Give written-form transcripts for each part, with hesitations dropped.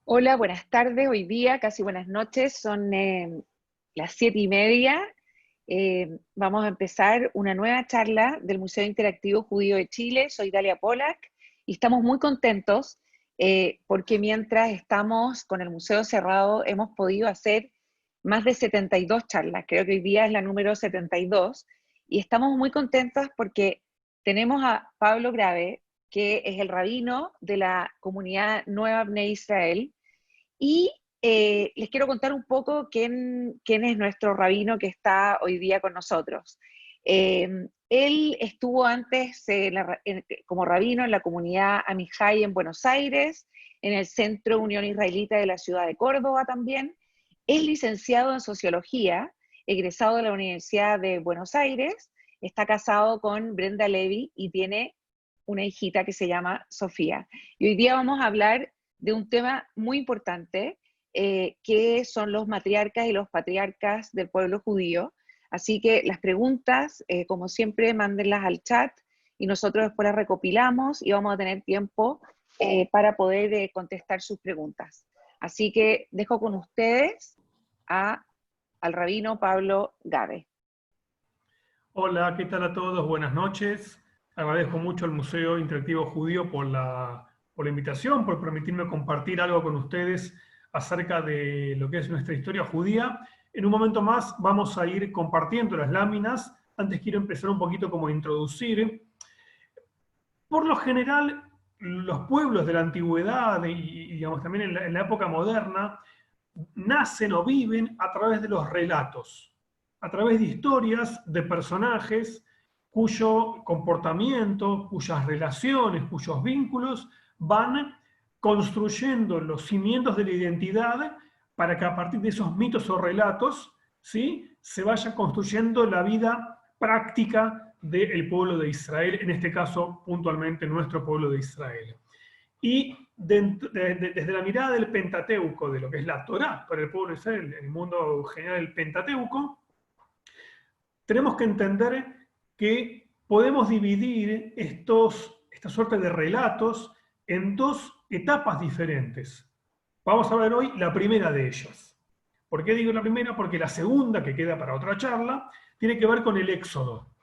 Hola, buenas tardes. Hoy día, casi buenas noches, son las 7:30. Vamos a empezar una nueva charla del Museo Interactivo Judío de Chile. Soy Dalia Polak y estamos muy contentos porque mientras estamos con el museo cerrado hemos podido hacer más de 72 charlas. Creo que hoy día es la número 72 y estamos muy contentos porque tenemos a Pablo Grave, que es el rabino de la comunidad Nueva Bnei Israel. Y les quiero contar un poco quién es nuestro rabino que está hoy día con nosotros. Él estuvo antes como rabino en la comunidad Amijay en Buenos Aires, en el Centro Unión Israelita de la ciudad de Córdoba también. Es licenciado en Sociología, egresado de la Universidad de Buenos Aires, está casado con Brenda Levy y tiene una hijita que se llama Sofía. Y hoy día vamos a hablar de un tema muy importante, que son los matriarcas y los patriarcas del pueblo judío. Así que las preguntas, como siempre, mándenlas al chat y nosotros después las recopilamos y vamos a tener tiempo para poder contestar sus preguntas. Así que dejo con ustedes al rabino Pablo Grave. Hola, ¿qué tal a todos? Buenas noches. Agradezco mucho al Museo Interactivo Judío por la invitación, por permitirme compartir algo con ustedes acerca de lo que es nuestra historia judía. En un momento más vamos a ir compartiendo las láminas. Antes quiero empezar un poquito como a introducir. Por lo general, los pueblos de la antigüedad y digamos, también en la época moderna nacen o viven a través de los relatos, a través de historias de personajes cuyo comportamiento, cuyas relaciones, cuyos vínculos van construyendo los cimientos de la identidad para que a partir de esos mitos o relatos, ¿sí?, se vaya construyendo la vida práctica del pueblo de Israel, en este caso puntualmente nuestro pueblo de Israel. Y desde la mirada del Pentateuco, de lo que es la Torá para el pueblo de Israel, el mundo general del Pentateuco, tenemos que entender que podemos dividir esta suerte de relatos en dos etapas diferentes. Vamos a ver hoy la primera de ellas. ¿Por qué digo la primera? Porque la segunda, que queda para otra charla, tiene que ver con el Éxodo,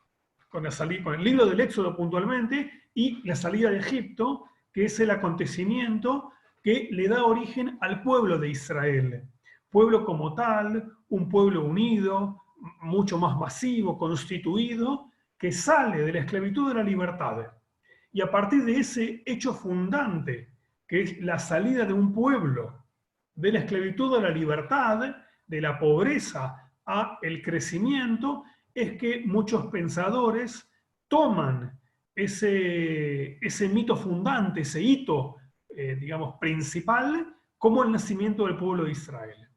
con el libro del Éxodo puntualmente, y la salida de Egipto, que es el acontecimiento que le da origen al pueblo de Israel. Pueblo como tal, un pueblo unido, mucho más masivo, constituido, que sale de la esclavitud a la libertad. Y a partir de ese hecho fundante, que es la salida de un pueblo de la esclavitud a la libertad, de la pobreza a el crecimiento, es que muchos pensadores toman ese mito fundante, ese hito, digamos, principal, como el nacimiento del pueblo de Israel.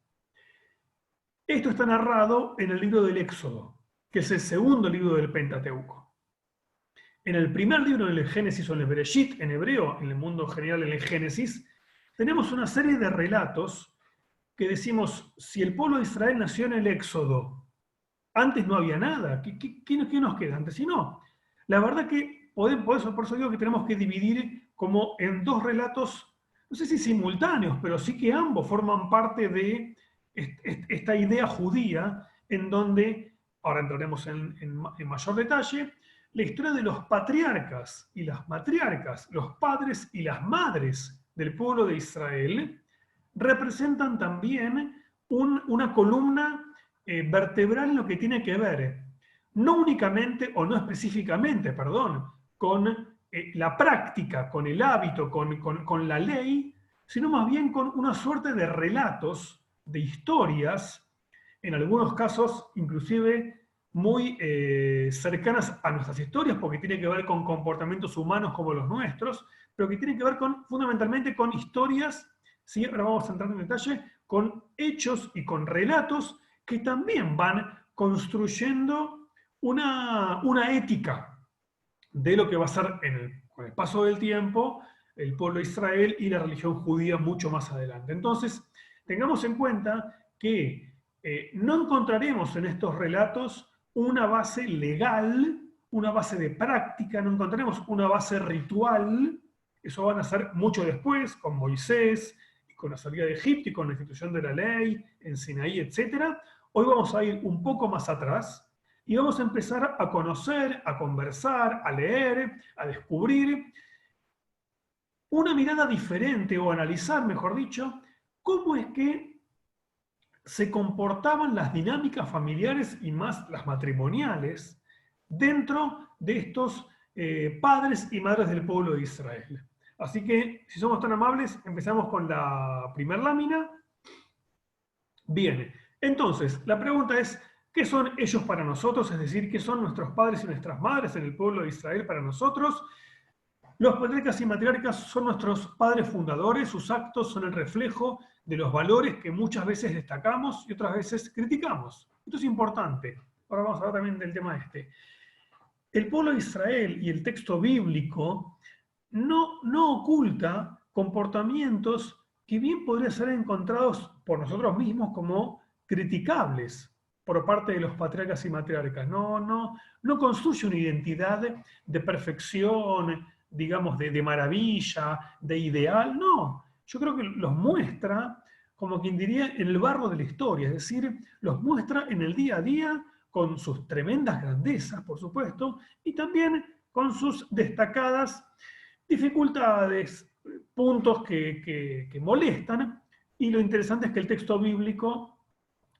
Esto está narrado en el libro del Éxodo, que es el segundo libro del Pentateuco. En el primer libro del Génesis, o en el Bereshit, en hebreo, en el mundo general, en el Génesis, tenemos una serie de relatos que decimos, si el pueblo de Israel nació en el Éxodo, antes no había nada, ¿qué nos queda antes? Si no, la verdad que por eso digo que tenemos que dividir como en dos relatos, no sé si simultáneos, pero sí que ambos forman parte de esta idea judía, en donde, ahora entraremos en mayor detalle, la historia de los patriarcas y las matriarcas, los padres y las madres del pueblo de Israel, representan también una columna vertebral en lo que tiene que ver, no únicamente, o no específicamente, perdón, con la práctica, con el hábito, con la ley, sino más bien con una suerte de relatos, de historias, en algunos casos inclusive muy cercanas a nuestras historias, porque tiene que ver con comportamientos humanos como los nuestros, pero que tiene que ver fundamentalmente con historias, ¿sí? Ahora vamos a entrar en detalle, con hechos y con relatos que también van construyendo una ética de lo que va a ser con el paso del tiempo el pueblo de Israel y la religión judía mucho más adelante. Entonces, tengamos en cuenta que no encontraremos en estos relatos una base legal una base de práctica, no encontraremos una base ritual. Eso van a ser mucho después, con Moisés, y con la salida de Egipto y con la institución de la ley, en Sinaí, etc. Hoy vamos a ir un poco más atrás y vamos a empezar a conocer, a conversar, a leer, a descubrir una mirada diferente, o analizar, mejor dicho, cómo es que se comportaban las dinámicas familiares y más las matrimoniales dentro de estos padres y madres del pueblo de Israel. Así que, si somos tan amables, empezamos con la primera lámina. Bien, entonces, la pregunta es, ¿qué son ellos para nosotros? Es decir, ¿qué son nuestros padres y nuestras madres en el pueblo de Israel para nosotros? Los patriarcas y matriarcas son nuestros padres fundadores, sus actos son el reflejo de los valores que muchas veces destacamos y otras veces criticamos. Esto es importante. Ahora vamos a hablar también del tema este. El pueblo de Israel y el texto bíblico no oculta comportamientos que bien podrían ser encontrados por nosotros mismos como criticables por parte de los patriarcas y matriarcas. No construye una identidad de perfección, digamos, de maravilla, de ideal. No, yo creo que los muestra, como quien diría, en el barro de la historia, es decir, los muestra en el día a día con sus tremendas grandezas, por supuesto, y también con sus destacadas dificultades, puntos que molestan, y lo interesante es que el texto bíblico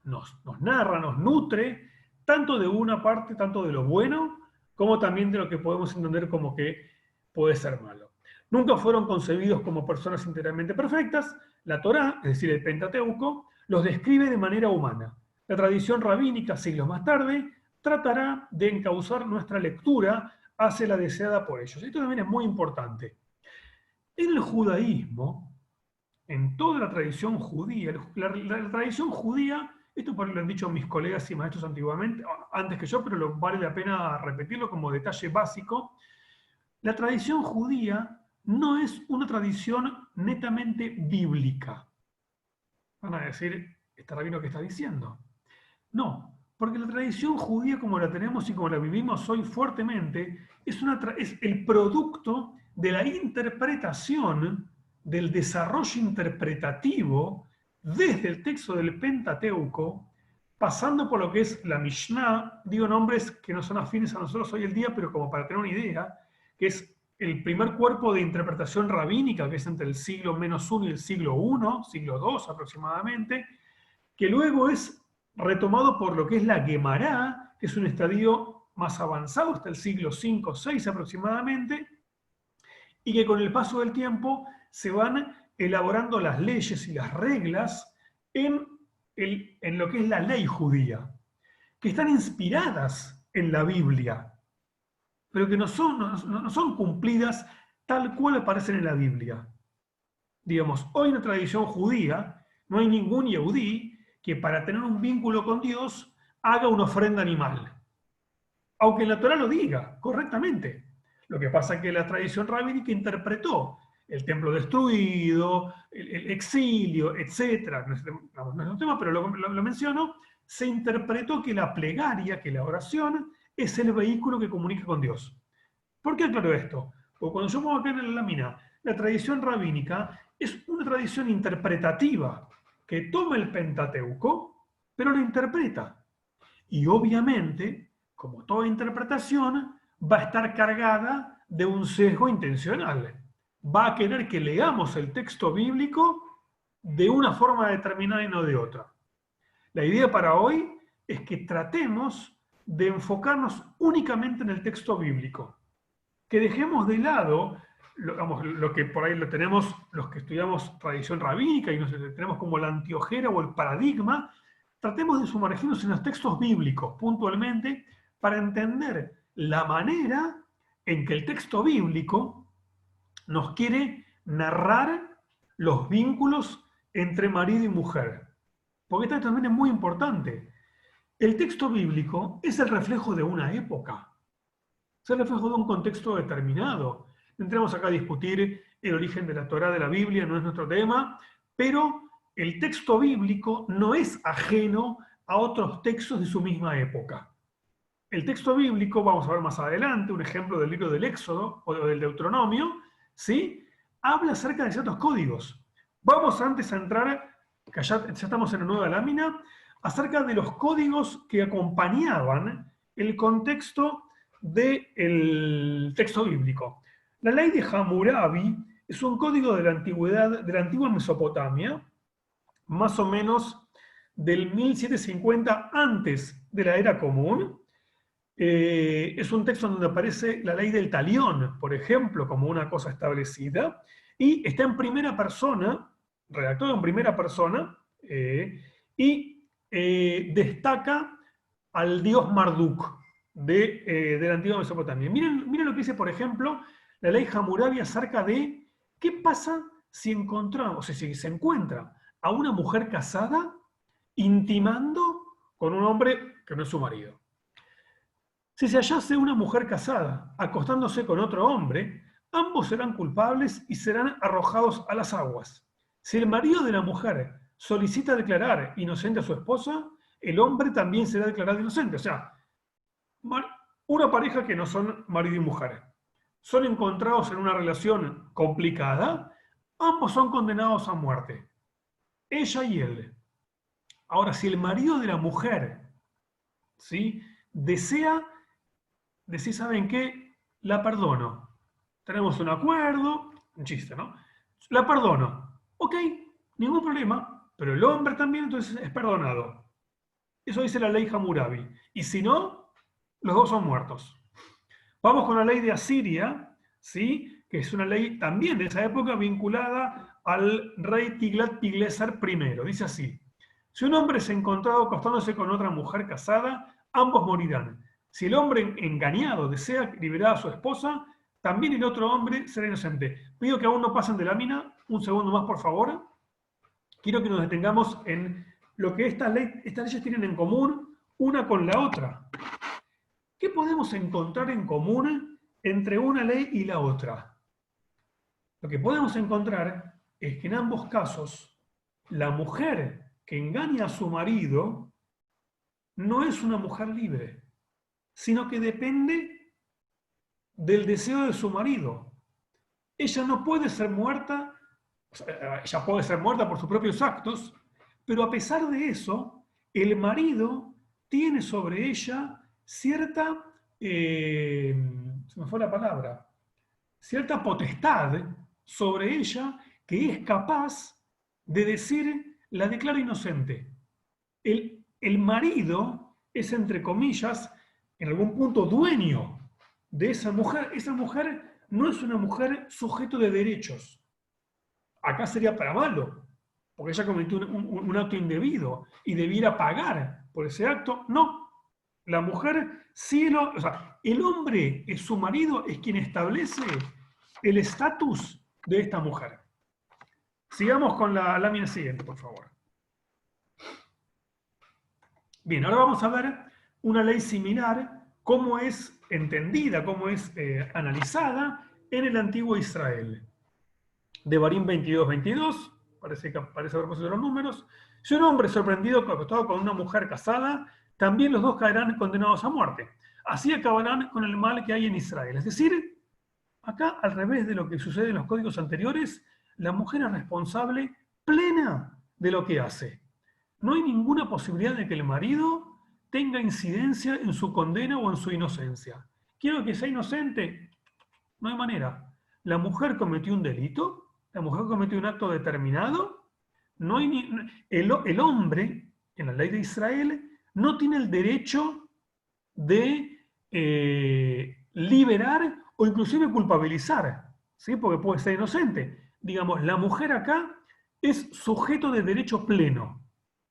nos narra, nos nutre, tanto de una parte, tanto de lo bueno, como también de lo que podemos entender como que puede ser malo. Nunca fueron concebidos como personas integralmente perfectas. La Torá, es decir, el Pentateuco, los describe de manera humana. La tradición rabínica, siglos más tarde, tratará de encauzar nuestra lectura hacia la deseada por ellos. Esto también es muy importante. En el judaísmo, en toda la tradición judía, la tradición judía, esto lo han dicho mis colegas y maestros antiguamente, antes que yo, pero vale la pena repetirlo como detalle básico. La tradición judía no es una tradición netamente bíblica. Van a decir, ¿estará bien lo que está diciendo? No, porque la tradición judía como la tenemos y como la vivimos hoy fuertemente, es el producto de la interpretación, del desarrollo interpretativo desde el texto del Pentateuco, pasando por lo que es la Mishnah, digo nombres que no son afines a nosotros hoy el día, pero como para tener una idea, que es el primer cuerpo de interpretación rabínica, que es entre el siglo -1 y el siglo I, siglo II aproximadamente, que luego es retomado por lo que es la Guemará, que es un estadio más avanzado, hasta el siglo V o VI aproximadamente, y que con el paso del tiempo se van elaborando las leyes y las reglas en lo que es la ley judía, que están inspiradas en la Biblia, pero que no son cumplidas tal cual aparecen en la Biblia. Digamos, hoy en la tradición judía no hay ningún yehudí que para tener un vínculo con Dios haga una ofrenda animal. Aunque la Torá lo diga correctamente. Lo que pasa es que la tradición rabínica interpretó el templo destruido, el exilio, etc. No es un tema, pero lo menciono. Se interpretó que la plegaria, que la oración, es el vehículo que comunica con Dios. ¿Por qué aclaro esto? Porque cuando yo pongo acá en la lámina, la tradición rabínica es una tradición interpretativa que toma el Pentateuco, pero lo interpreta. Y obviamente, como toda interpretación, va a estar cargada de un sesgo intencional. Va a querer que leamos el texto bíblico de una forma determinada y no de otra. La idea para hoy es que tratemos de enfocarnos únicamente en el texto bíblico. Que dejemos de lado lo que por ahí lo tenemos los que estudiamos tradición rabínica y nos tenemos como la anteojera o el paradigma. Tratemos de sumergirnos en los textos bíblicos puntualmente para entender la manera en que el texto bíblico nos quiere narrar los vínculos entre marido y mujer. Porque esto también es muy importante. El texto bíblico es el reflejo de una época, es el reflejo de un contexto determinado. No entremos acá a discutir el origen de la Torá, de la Biblia, no es nuestro tema, pero el texto bíblico no es ajeno a otros textos de su misma época. el texto bíblico, vamos a ver más adelante, un ejemplo del libro del Éxodo o del Deuteronomio, ¿sí? Habla acerca de ciertos códigos. Vamos antes a entrar, que ya estamos en la nueva lámina, acerca de los códigos que acompañaban el contexto del texto bíblico. La ley de Hammurabi es un código de la antigüedad, de la antigua Mesopotamia, más o menos del 1750 antes de la era común. Es un texto donde aparece la ley del talión, por ejemplo, como una cosa establecida, y está en primera persona, redactado en primera persona, y destaca al dios Marduk de la antigua Mesopotamia. Miren lo que dice, por ejemplo, la ley Hammurabi acerca de qué pasa si encontramos, o sea, si se encuentra a una mujer casada intimando con un hombre que no es su marido. Si se hallase una mujer casada acostándose con otro hombre, ambos serán culpables y serán arrojados a las aguas. Si el marido de la mujer solicita declarar inocente a su esposa, el hombre también será declarado inocente. O sea, una pareja que no son marido y mujer, son encontrados en una relación complicada, ambos son condenados a muerte, ella y él. Ahora, si el marido de la mujer, ¿sí?, desea decir, ¿saben qué? La perdono. Tenemos un acuerdo, un chiste, ¿no? La perdono. Ok, ningún problema, pero el hombre también entonces es perdonado. Eso dice la ley Hammurabi. Y si no, los dos son muertos. Vamos con la ley de Asiria, ¿sí?, que es una ley también de esa época vinculada al rey Tiglat-Pileser I. Dice así: si un hombre es encontrado acostándose con otra mujer casada, ambos morirán. Si el hombre engañado desea liberar a su esposa, también el otro hombre será inocente. Pido que aún no pasen de lámina, un segundo más por favor. Quiero que nos detengamos en lo que estas leyes tienen en común una con la otra. ¿Qué podemos encontrar en común entre una ley y la otra? Lo que podemos encontrar es que en ambos casos, la mujer que engaña a su marido no es una mujer libre, sino que depende del deseo de su marido. Ella no puede ser muerta, ella puede ser muerta por sus propios actos, pero a pesar de eso, el marido tiene sobre ella cierta, se me fue la palabra, cierta potestad sobre ella que es capaz de decir, la declaro inocente. El marido es, entre comillas, en algún punto dueño de esa mujer. Esa mujer no es una mujer sujeto de derechos. Acá sería para malo, porque ella cometió un acto indebido y debiera pagar por ese acto. No, la mujer sí o sea, el hombre, su marido, es quien establece el estatus de esta mujer. Sigamos con la lámina siguiente, por favor. Bien, ahora vamos a ver una ley similar, cómo es entendida, cómo es analizada en el antiguo Israel. Devarim 22:22, parece que aparece a propósito de los números. Si un hombre sorprendido acostado con una mujer casada, también los dos caerán condenados a muerte. Así acabarán con el mal que hay en Israel. Es decir, acá, al revés de lo que sucede en los códigos anteriores, la mujer es responsable plena de lo que hace. No hay ninguna posibilidad de que el marido tenga incidencia en su condena o en su inocencia. Quiero que sea inocente. No hay manera. La mujer cometió un delito, la mujer cometió un acto determinado. No hay el hombre, en la ley de Israel, no tiene el derecho de liberar o inclusive culpabilizar, ¿sí?, porque puede ser inocente. Digamos, la mujer acá es sujeto de derecho pleno.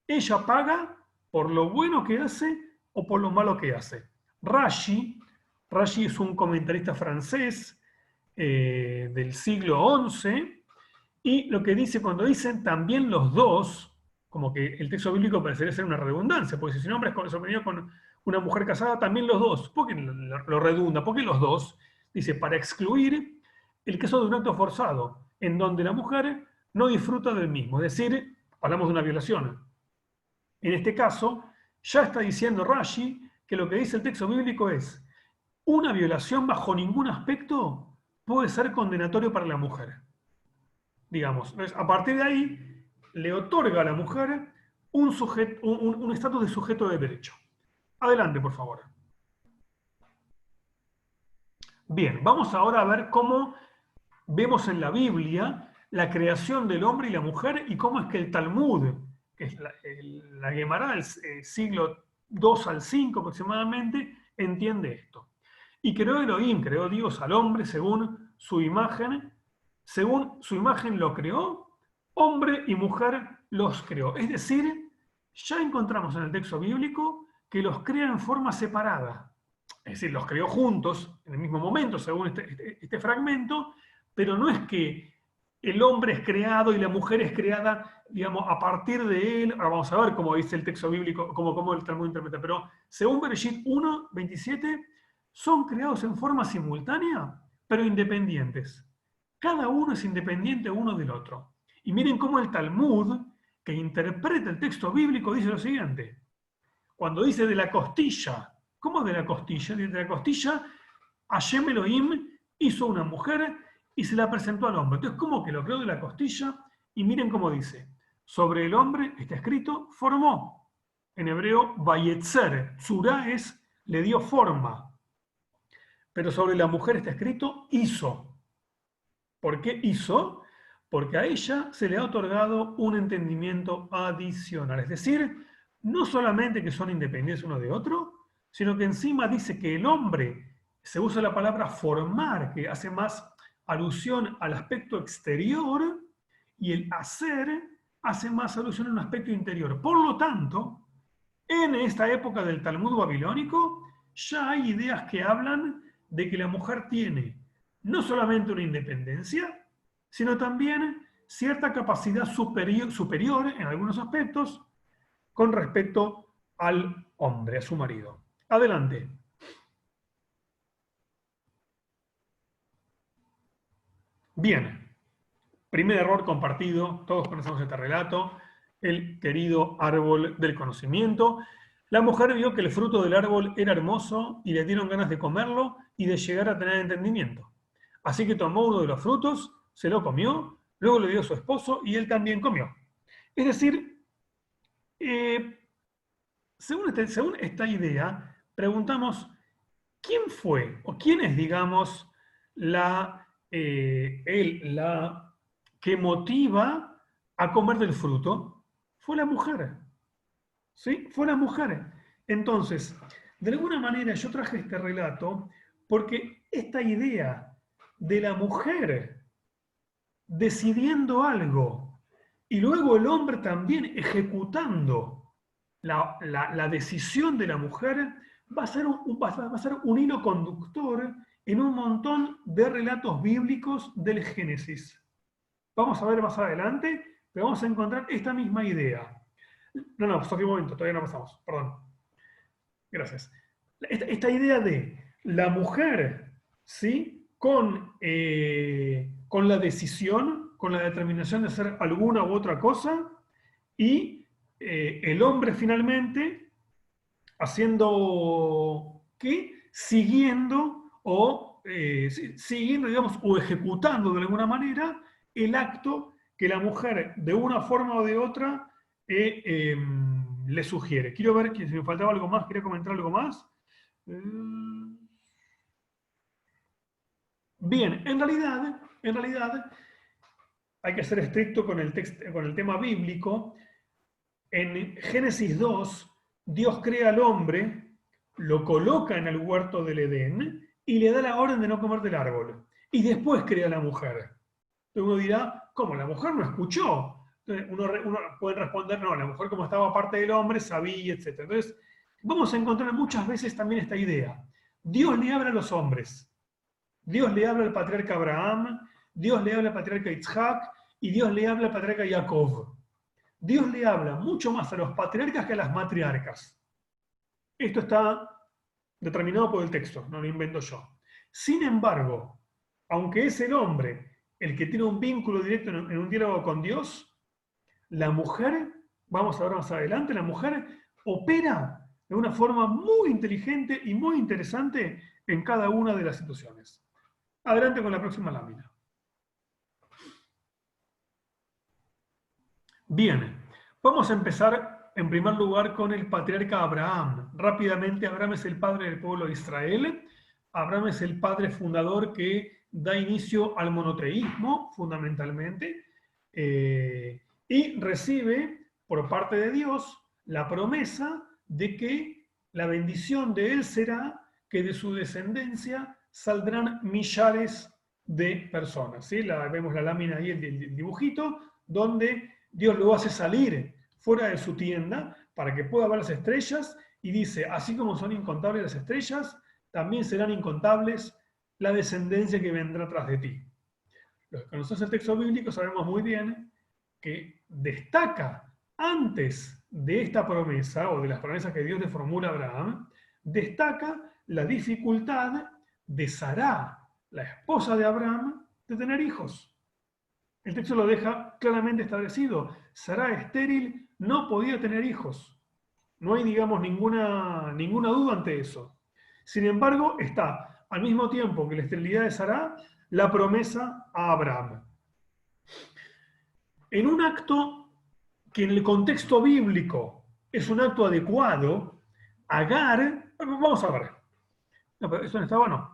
Ella paga por lo bueno que hace o por lo malo que hace. Rashi es un comentarista francés del siglo XI, y lo que dice, cuando dicen también los dos, como que el texto bíblico parecería ser una redundancia, porque si un hombre es sorprendido con una mujer casada, también los dos. ¿Por qué lo redunda? ¿Por qué los dos? Dice, para excluir el caso de un acto forzado, en donde la mujer no disfruta del mismo. Es decir, hablamos de una violación. En este caso, ya está diciendo Rashi que lo que dice el texto bíblico es: una violación bajo ningún aspecto puede ser condenatorio para la mujer. Digamos, entonces, a partir de ahí, le otorga a la mujer un estatus de sujeto de derecho. Adelante, por favor. Bien, vamos ahora a ver cómo vemos en la Biblia la creación del hombre y la mujer y cómo es que el Talmud, que es la Gemara del siglo II al V aproximadamente, entiende esto. Y creó Elohim, creó Dios al hombre según su imagen lo creó, hombre y mujer los creó. Es decir, ya encontramos en el texto bíblico que los crea en forma separada. Es decir, los creó juntos, en el mismo momento, según este fragmento, pero no es que el hombre es creado y la mujer es creada, digamos, a partir de él. Ahora vamos a ver cómo dice el texto bíblico, cómo el Talmud interpreta, pero según Bereshit 1, 27, son creados en forma simultánea, pero independientes. Cada uno es independiente uno del otro. Y miren cómo el Talmud, que interpreta el texto bíblico, dice lo siguiente. Cuando dice de la costilla, ¿cómo de la costilla? De la costilla, Hashem Elohim hizo una mujer y se la presentó al hombre. Entonces, ¿cómo que lo creó de la costilla? Y miren cómo dice. Sobre el hombre, está escrito, formó. En hebreo, Vayetzer. Tzurá es, le dio forma. Pero sobre la mujer está escrito, hizo. ¿Por qué hizo? Porque a ella se le ha otorgado un entendimiento adicional. Es decir, no solamente que son independientes uno de otro, sino que encima dice que el hombre, se usa la palabra formar, que hace más alusión al aspecto exterior, y el hacer hace más alusión a un aspecto interior. Por lo tanto, en esta época del Talmud babilónico, ya hay ideas que hablan de que la mujer tiene no solamente una independencia, sino también cierta capacidad superior en algunos aspectos con respecto al hombre, a su marido. Adelante. Bien, primer error compartido, todos conocemos este relato, el querido árbol del conocimiento. La mujer vio que el fruto del árbol era hermoso y le dieron ganas de comerlo y de llegar a tener entendimiento. Así que tomó uno de los frutos, se lo comió, luego le dio a su esposo y él también comió. Es decir, según esta idea, preguntamos, ¿quién fue o quién es, digamos, la que motiva a comer del fruto? Fue la mujer. ¿Sí? Fue la mujer. Entonces, de alguna manera yo traje este relato porque esta idea de la mujer decidiendo algo y luego el hombre también ejecutando la decisión de la mujer va a ser un hilo conductor en un montón de relatos bíblicos del Génesis. Vamos a ver más adelante, pero vamos a encontrar esta misma idea. No, Sofía, un momento, todavía no pasamos, perdón. Gracias. Esta idea de la mujer, ¿sí? Con la decisión, con la determinación de hacer alguna u otra cosa, y el hombre finalmente haciendo, ¿qué? Siguiendo, digamos, o ejecutando de alguna manera el acto que la mujer, de una forma o de otra, le sugiere. Quiero ver si me faltaba algo más, quería comentar algo más. Bien, en realidad hay que ser estricto con el tema bíblico. En Génesis 2, Dios crea al hombre, lo coloca en el huerto del Edén y le da la orden de no comer del árbol. Y después crea a la mujer. Entonces uno dirá, ¿cómo? ¿La mujer no escuchó? Entonces uno puede responder, no, la mujer como estaba parte del hombre sabía, etc. Entonces vamos a encontrar muchas veces también esta idea. Dios le habla a los hombres. Dios le habla al patriarca Abraham, Dios le habla al patriarca Isaac y Dios le habla al patriarca Jacob. Dios le habla mucho más a los patriarcas que a las matriarcas. Esto está determinado por el texto, no lo invento yo. Sin embargo, aunque es el hombre el que tiene un vínculo directo en un diálogo con Dios, la mujer, vamos a ver más adelante, la mujer opera de una forma muy inteligente y muy interesante en cada una de las situaciones. Adelante con la próxima lámina. Bien, vamos a empezar en primer lugar con el patriarca Abraham. Rápidamente, Abraham es el padre del pueblo de Israel. Abraham es el padre fundador que da inicio al monoteísmo, fundamentalmente, y recibe por parte de Dios la promesa de que la bendición de él será que de su descendencia saldrán millares de personas. ¿Sí? Vemos la lámina ahí, el dibujito, donde Dios lo hace salir fuera de su tienda para que pueda ver las estrellas y dice, así como son incontables las estrellas, también serán incontables la descendencia que vendrá tras de ti. Los que conocemos el texto bíblico sabemos muy bien que destaca antes de esta promesa o de las promesas que Dios le formula a Abraham, destaca la dificultad de Sará, la esposa de Abraham, de tener hijos. El texto lo deja claramente establecido. Sará estéril, no podía tener hijos. No hay, digamos, ninguna duda ante eso. Sin embargo, está al mismo tiempo que la esterilidad de Sará, la promesa a Abraham. En un acto que en el contexto bíblico es un acto adecuado, Agar, vamos a ver. No, pero eso no está bueno,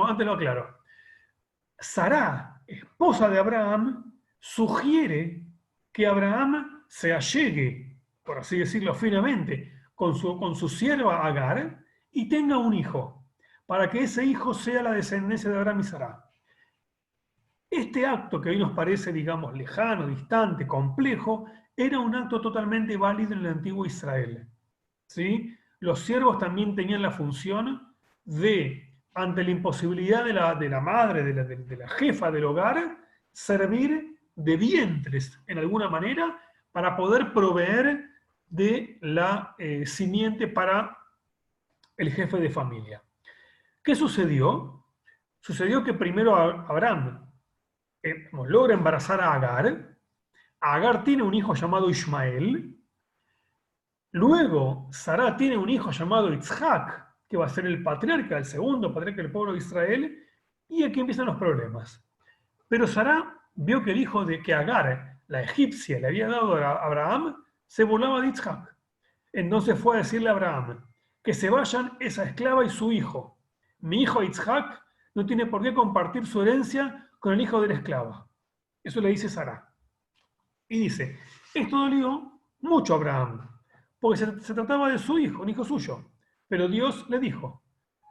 antes lo aclaro. Sará, esposa de Abraham, sugiere que Abraham se allegue, por así decirlo finamente, con su sierva Agar y tenga un hijo, para que ese hijo sea la descendencia de Abraham y Sará. Este acto que hoy nos parece, digamos, lejano, distante, complejo, era un acto totalmente válido en el antiguo Israel. ¿Sí? Los siervos también tenían la función de, ante la imposibilidad de la madre, de la jefa del hogar, servir de vientres, en alguna manera, para poder proveer de la simiente para el jefe de familia. ¿Qué sucedió? Sucedió que primero Abraham logra embarazar a Agar. Agar tiene un hijo llamado Ismael. Luego, Sará tiene un hijo llamado Itzhak, que va a ser el patriarca, el segundo patriarca del pueblo de Israel, y aquí empiezan los problemas. Pero Sará vio que el hijo de que Agar, la egipcia, le había dado a Abraham, se burlaba de Itzhak. Entonces fue a decirle a Abraham, que se vayan esa esclava y su hijo. Mi hijo Itzhak no tiene por qué compartir su herencia con el hijo de la esclava. Eso le dice Sará. Y dice, esto dolió mucho a Abraham, porque se trataba de su hijo, un hijo suyo. Pero Dios le dijo,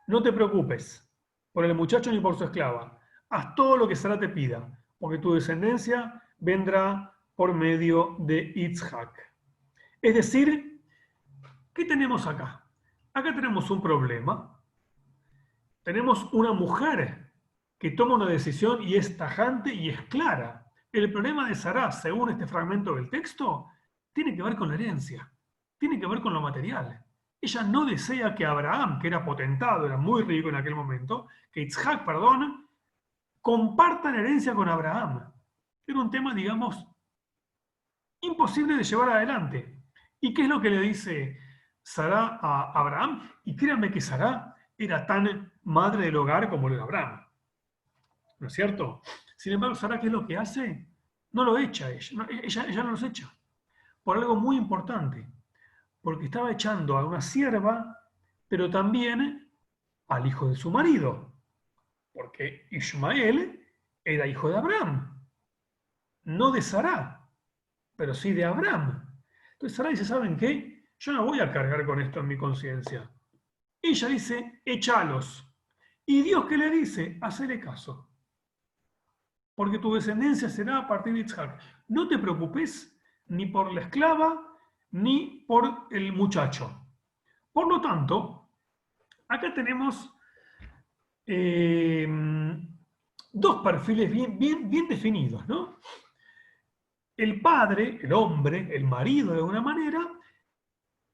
no te preocupes por el muchacho ni por su esclava. Haz todo lo que Sará te pida, porque tu descendencia vendrá por medio de Itzhak. Es decir, ¿qué tenemos acá? Acá tenemos un problema. Tenemos una mujer que toma una decisión y es tajante y es clara. El problema de Sará, según este fragmento del texto, tiene que ver con la herencia, tiene que ver con lo material. Ella no desea que Abraham, que era potentado, era muy rico en aquel momento, que Itzhak, perdón, compartan herencia con Abraham. Era un tema, digamos, imposible de llevar adelante. ¿Y qué es lo que le dice Sará a Abraham? Y créanme que Sará era tan madre del hogar como lo era Abraham. ¿No es cierto? Sin embargo, Sará, ¿qué es lo que hace? No lo echa ella. Ella no los echa. Por algo muy importante. Porque estaba echando a una sierva, pero también al hijo de su marido. Porque Ismael era hijo de Abraham. No de Sará, pero sí de Abraham. Entonces Sará dice, ¿saben qué? Yo no voy a cargar con esto en mi conciencia. Ella dice, échalos. ¿Y Dios qué le dice? Hacele caso. Porque tu descendencia será a partir de Itzhak. No te preocupes ni por la esclava ni por el muchacho. Por lo tanto, acá tenemos dos perfiles bien definidos, ¿no? El padre, el hombre, el marido de alguna manera,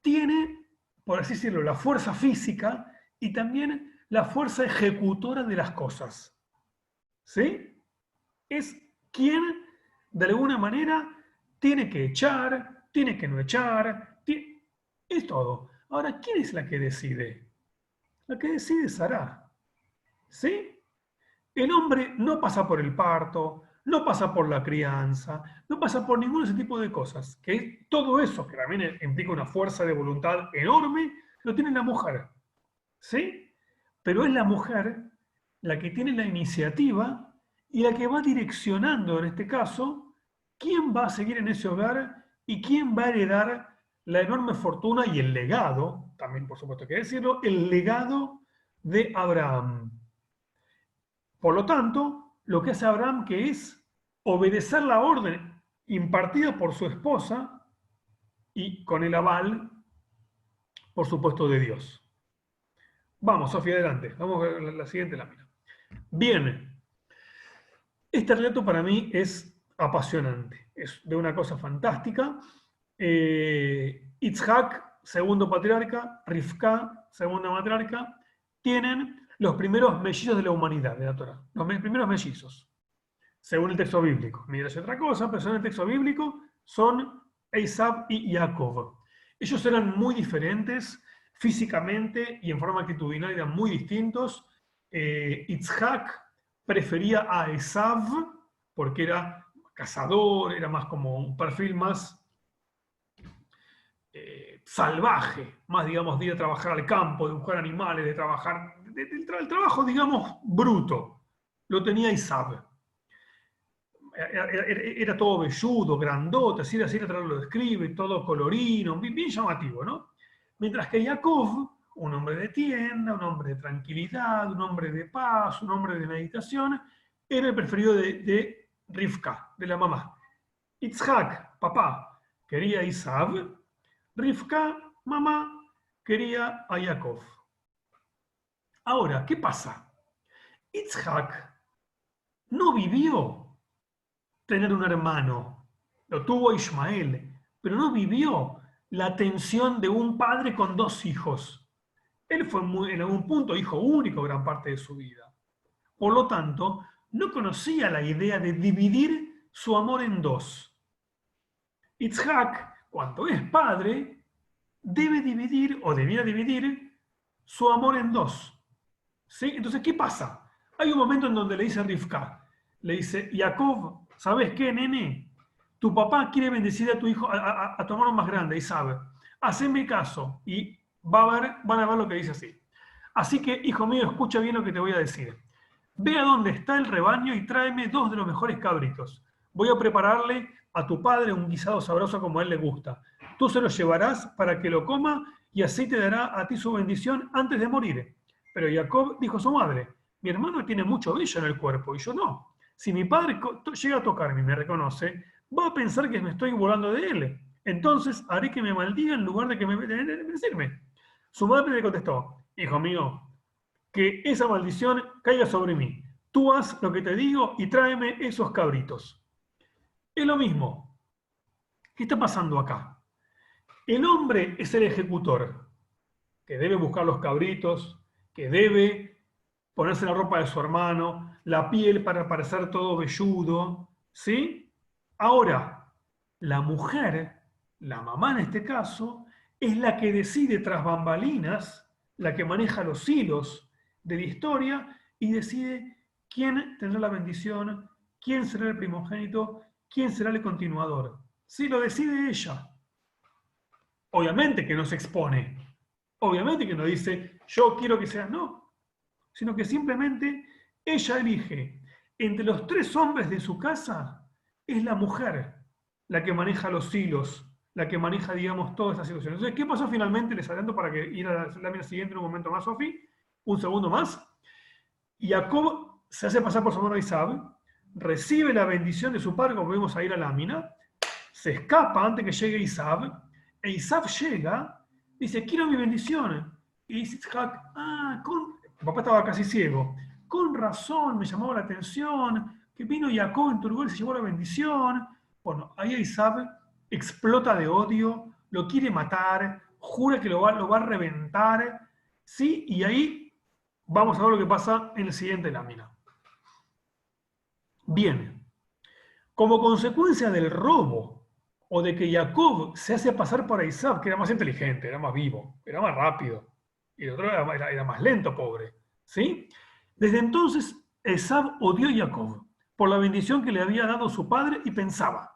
tiene, por así decirlo, la fuerza física y también la fuerza ejecutora de las cosas. ¿Sí? Es quien, de alguna manera, tiene que echar, tiene que no echar, es todo. Ahora, ¿quién es la que decide? La que decide es Sará. ¿Sí? El hombre no pasa por el parto, no pasa por la crianza, no pasa por ningún de ese tipo de cosas. Que todo eso, que también implica una fuerza de voluntad enorme, lo tiene la mujer. ¿Sí? Pero es la mujer la que tiene la iniciativa y la que va direccionando, en este caso, quién va a seguir en ese hogar y quién va a heredar la enorme fortuna y el legado, también por supuesto hay que decirlo, el legado de Abraham. Por lo tanto, lo que hace Abraham que es obedecer la orden impartida por su esposa y con el aval, por supuesto, de Dios. Vamos, Sofía, adelante. Vamos a ver la siguiente lámina. Bien, este relato para mí es apasionante, es de una cosa fantástica. Itzhak, segundo patriarca, Rivka, segunda matriarca, tienen los primeros mellizos de la humanidad, de la Torah, los primeros mellizos, según el texto bíblico. Mira, es otra cosa, pero según el texto bíblico son Esav y Jacob. Ellos eran muy diferentes físicamente y en forma actitudinal eran muy distintos. Itzhak prefería a Esav porque era cazador, era más como un perfil más salvaje, más digamos de ir a trabajar al campo, de buscar animales, de trabajar, el trabajo digamos bruto, lo tenía Esav. Era todo velludo, grandote, así lo describe, todo colorino, bien llamativo, ¿no? Mientras que Jacob, un hombre de tienda, un hombre de tranquilidad, un hombre de paz, un hombre de meditación, era el preferido de Rivka, de la mamá. Itzhak, papá, quería a Esav, Rivka, mamá, quería a Jacob. Ahora, ¿qué pasa? Itzhak no vivió tener un hermano, lo tuvo Ismael, pero no vivió la tensión de un padre con dos hijos. Él fue en algún punto hijo único gran parte de su vida. Por lo tanto, no conocía la idea de dividir su amor en dos. Itzhak, cuando es padre, debe dividir o debiera dividir su amor en dos. ¿Sí? Entonces, ¿qué pasa? Hay un momento en donde le dice a Rivka, le dice, Jacob, ¿sabes qué, nene? Tu papá quiere bendecir a tu hijo, a tu hermano más grande, y sabe, haceme caso. Y van a ver lo que dice así. Así que, hijo mío, escucha bien lo que te voy a decir. Ve a dónde está el rebaño y tráeme 2 de los mejores cabritos. Voy a prepararle a tu padre un guisado sabroso como a él le gusta. Tú se lo llevarás para que lo coma y así te dará a ti su bendición antes de morir. Pero Jacob dijo a su madre, mi hermano tiene mucho vello en el cuerpo y yo no. Si mi padre llega a tocarme y me reconoce, va a pensar que me estoy burlando de él. Entonces haré que me maldiga en lugar de que me bendecirme. Su madre le contestó, hijo mío, que esa maldición caiga sobre mí. Tú haz lo que te digo y tráeme esos cabritos. Es lo mismo. ¿Qué está pasando acá? El hombre es el ejecutor, que debe buscar los cabritos, que debe ponerse la ropa de su hermano, la piel para parecer todo velludo, ¿sí? Ahora, la mujer, la mamá en este caso, es la que decide tras bambalinas, la que maneja los hilos de la historia y decide quién tendrá la bendición, quién será el primogénito, quién será el continuador. Sí, lo decide ella. Obviamente que no se expone, obviamente que no dice, yo quiero que sea, no, sino que simplemente ella elige. Entre los 3 hombres de su casa, es la mujer la que maneja los hilos, la que maneja, digamos, toda esta situación. Entonces, ¿qué pasó finalmente? Les adelanto para que ir a la lámina siguiente en un momento más, Sofi. Un segundo más. Jacob se hace pasar por su hermano Isab, recibe la bendición de su padre, como vemos ahí la lámina, se escapa antes que llegue Isab, e Isab llega, dice, quiero mi bendición. Y dice Isaac, mi papá estaba casi ciego, con razón me llamaba la atención, que vino Jacob en tu lugar y se llevó la bendición. Bueno, ahí Isab explota de odio, lo quiere matar, jura que lo va a reventar, ¿sí? Y ahí vamos a ver lo que pasa en la siguiente lámina. Bien, como consecuencia del robo o de que Jacob se hace pasar por Esaú, que era más inteligente, era más vivo, era más rápido, y el otro era más lento, pobre. ¿Sí? Desde entonces, Esaú odió a Jacob por la bendición que le había dado su padre y pensaba,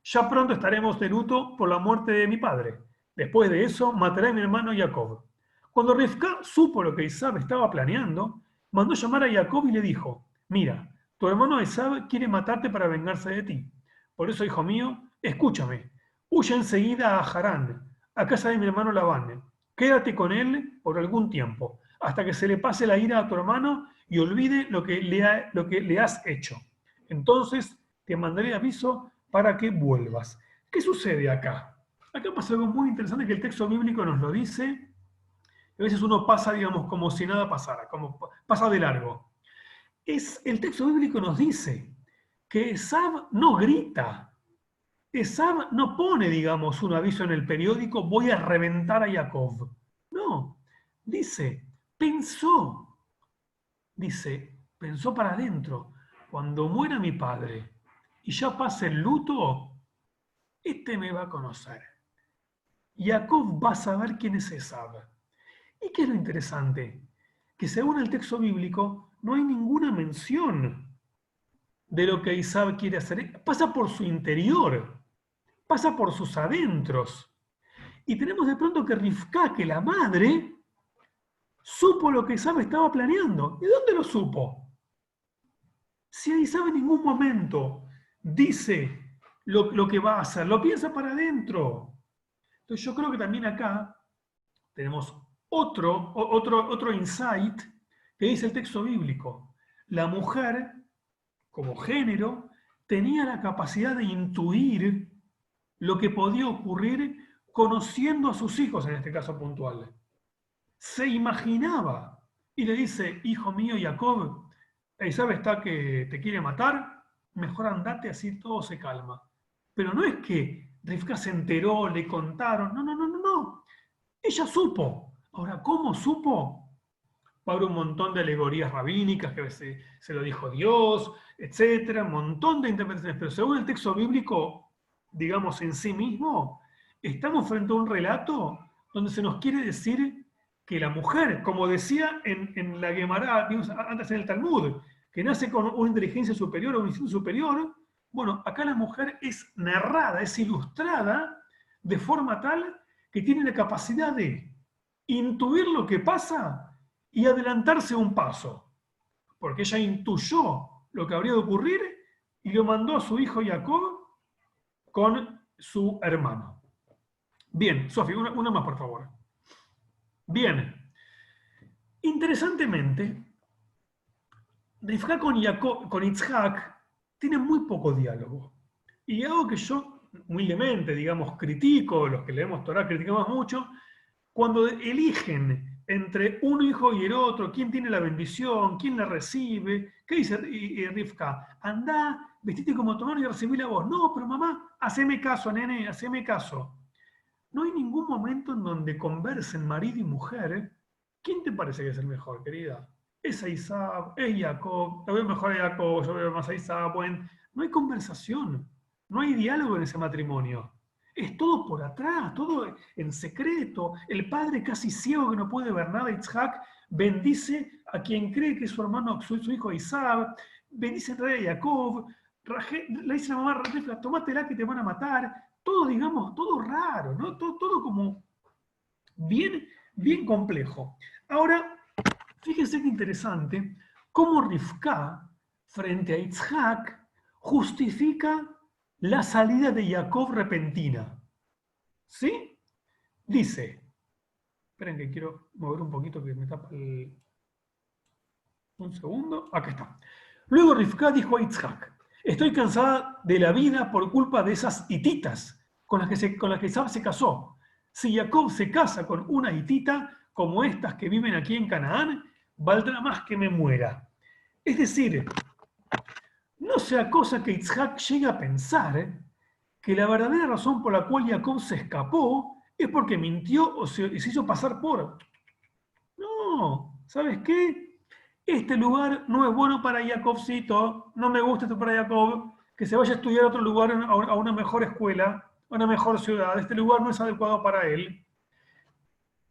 ya pronto estaremos de luto por la muerte de mi padre. Después de eso, mataré a mi hermano Jacob. Cuando Rivka supo lo que Esaú estaba planeando, mandó llamar a Jacob y le dijo, mira, tu hermano Esaú quiere matarte para vengarse de ti. Por eso, hijo mío, escúchame, huye enseguida a Harán, a casa de mi hermano Labán. Quédate con él por algún tiempo, hasta que se le pase la ira a tu hermano y olvide lo que le has hecho. Entonces te mandaré aviso para que vuelvas. ¿Qué sucede acá? Acá pasa algo muy interesante que el texto bíblico nos lo dice. A veces uno pasa, digamos, como si nada pasara, como pasa de largo. El texto bíblico nos dice que Esaú no grita. Esaú no pone, digamos, un aviso en el periódico, voy a reventar a Jacob. No, pensó, pensó para adentro, cuando muera mi padre y ya pase el luto, este me va a conocer. Jacob va a saber quién es Esaú. ¿Y qué es lo interesante? Que según el texto bíblico no hay ninguna mención de lo que Esaú quiere hacer. Pasa por su interior, pasa por sus adentros. Y tenemos de pronto que Rivka, que la madre, supo lo que Esaú estaba planeando. ¿Y dónde lo supo? Si Esaú en ningún momento dice lo que va a hacer, lo piensa para adentro. Entonces yo creo que también acá tenemos otro insight que dice el texto bíblico. La mujer, como género, tenía la capacidad de intuir lo que podía ocurrir conociendo a sus hijos, en este caso puntual. Se imaginaba y le dice, hijo mío Jacob, Esaú está que te quiere matar, mejor andate, así todo se calma. Pero no es que Rivka se enteró, le contaron, no. Ella supo. Ahora, ¿cómo supo? Va a haber un montón de alegorías rabínicas que se lo dijo Dios, etcétera, un montón de interpretaciones. Pero según el texto bíblico, digamos en sí mismo, estamos frente a un relato donde se nos quiere decir que la mujer, como decía en la Gemara, antes en el Talmud, que nace con una inteligencia superior o un instinto superior, bueno, acá la mujer es narrada, es ilustrada de forma tal que tiene la capacidad de intuir lo que pasa y adelantarse un paso, porque ella intuyó lo que habría de ocurrir y lo mandó a su hijo Jacob con su hermano. Bien, Sofía, una más por favor. Bien, interesantemente, Rivka con Itzhak tiene muy poco diálogo. Y algo que yo humildemente, digamos, critico, los que leemos Torah criticamos mucho, cuando eligen entre un hijo y el otro, quién tiene la bendición, quién la recibe, ¿qué dice Rivka? Andá, vestite como tu hermano y recibí la voz. No, pero mamá, haceme caso, nene, haceme caso. No hay ningún momento en donde conversen marido y mujer. ¿Quién te parece que es el mejor, querida? Es Esaú, es Jacob, yo veo mejor a Jacob, yo veo más a Esaú. Bueno, no hay conversación, no hay diálogo en ese matrimonio. Es todo por atrás, todo en secreto. El padre casi ciego que no puede ver nada, Itzhak, bendice a quien cree que es su hermano, su hijo Esaú, bendice en realidad a Jacob, le dice a la mamá, tómatela que te van a matar. Todo, digamos, todo raro, ¿no? Todo como bien complejo. Ahora, fíjense qué interesante, cómo Rivka, frente a Itzhak, justifica la salida de Jacob repentina. ¿Sí? Dice, esperen que quiero mover un poquito que me tapa el... Un segundo, acá está. Luego Rivka dijo a Itzhak, estoy cansada de la vida por culpa de esas hititas con las que Esaú se casó. Si Jacob se casa con una hitita como estas que viven aquí en Canaán, valdrá más que me muera. Es decir, no sea cosa que Itzhak llegue a pensar que la verdadera razón por la cual Jacob se escapó es porque mintió o se hizo pasar por... No, ¿sabes qué? Este lugar no es bueno para Jacobcito, no me gusta esto para Jacob, que se vaya a estudiar a otro lugar, a una mejor escuela. a una mejor ciudad, este lugar no es adecuado para él.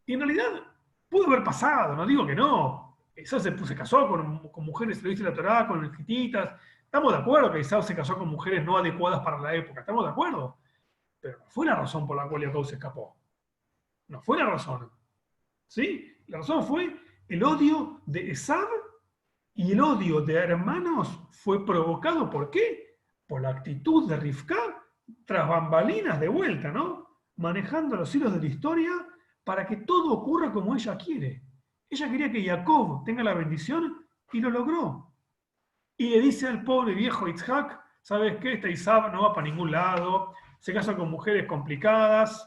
Y en realidad pudo haber pasado, no digo que no. Esaú se casó con mujeres, lo dice la Torá, con hititas. Estamos de acuerdo que Esaú se casó con mujeres no adecuadas para la época, estamos de acuerdo. Pero no fue la razón por la cual Jacob se escapó. No fue la razón. ¿Sí? La razón fue el odio de Esaú, y el odio de hermanos fue provocado, ¿por qué? Por la actitud de Rivka tras bambalinas de vuelta, ¿no? Manejando los hilos de la historia para que todo ocurra como ella quiere. Ella quería que Jacob tenga la bendición y lo logró. Y le dice al pobre viejo Yitzhak, ¿sabes qué? Esta Esaú no va para ningún lado, se casa con mujeres complicadas,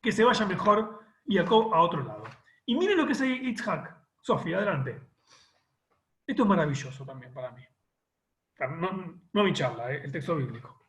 que se vaya mejor Jacob a otro lado. Y miren lo que dice Yitzhak. Sofía, adelante. Esto es maravilloso también para mí. No mi charla, el texto bíblico.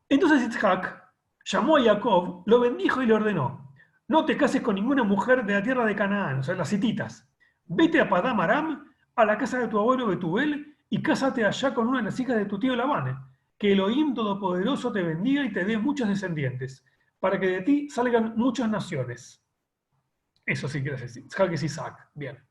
Entonces Yitzhak llamó a Jacob, lo bendijo y le ordenó: no te cases con ninguna mujer de la tierra de Canaán, o sea, las hititas. Vete a Padam Aram, a la casa de tu abuelo Betubel, y cásate allá con una de las hijas de tu tío Labán. Que Elohim Todopoderoso te bendiga y te dé muchos descendientes, para que de ti salgan muchas naciones. Eso sí quiere decir. Yitzhak es Isaac. Bien.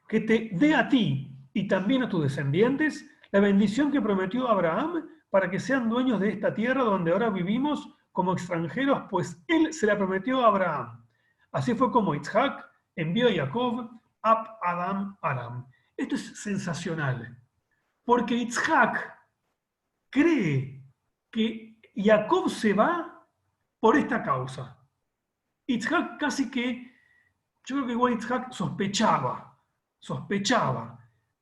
Que te dé a ti y también a tus descendientes la bendición que prometió Abraham para que sean dueños de esta tierra donde ahora vivimos como extranjeros, pues él se la prometió a Abraham. Así fue como Yitzhak envió a Jacob a Padam Aram. Esto es sensacional, porque Yitzhak cree que Jacob se va por esta causa. Yitzhak casi que, yo creo que igual Yitzhak sospechaba.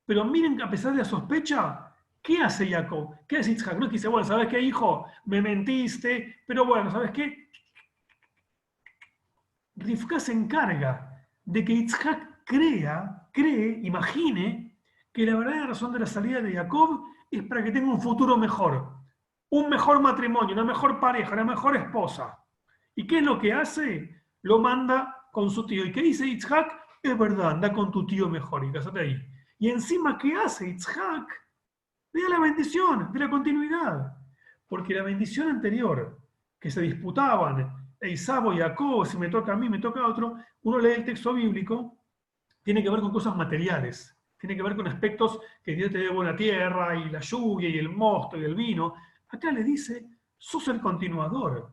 Pero miren, a pesar de la sospecha, ¿qué hace Jacob? ¿Qué hace Yitzhak? No es que dice, bueno, ¿sabes qué, hijo? Me mentiste, pero bueno, ¿sabes qué? Rivka se encarga de que Yitzhak imagine que la verdadera razón de la salida de Jacob es para que tenga un futuro mejor, un mejor matrimonio, una mejor pareja, una mejor esposa. ¿Y qué es lo que hace? Lo manda con su tío. ¿Y qué dice Yitzhak? Es verdad, anda con tu tío mejor y cásate ahí. Y encima, ¿qué hace Yitzhak? Le da la bendición de la continuidad. Porque la bendición anterior, que se disputaban Esaú y Jacob, si me toca a mí, me toca a otro, uno lee el texto bíblico, tiene que ver con cosas materiales, tiene que ver con aspectos que Dios te dé buena tierra, y la lluvia, y el mosto, y el vino. Acá le dice, sos el continuador.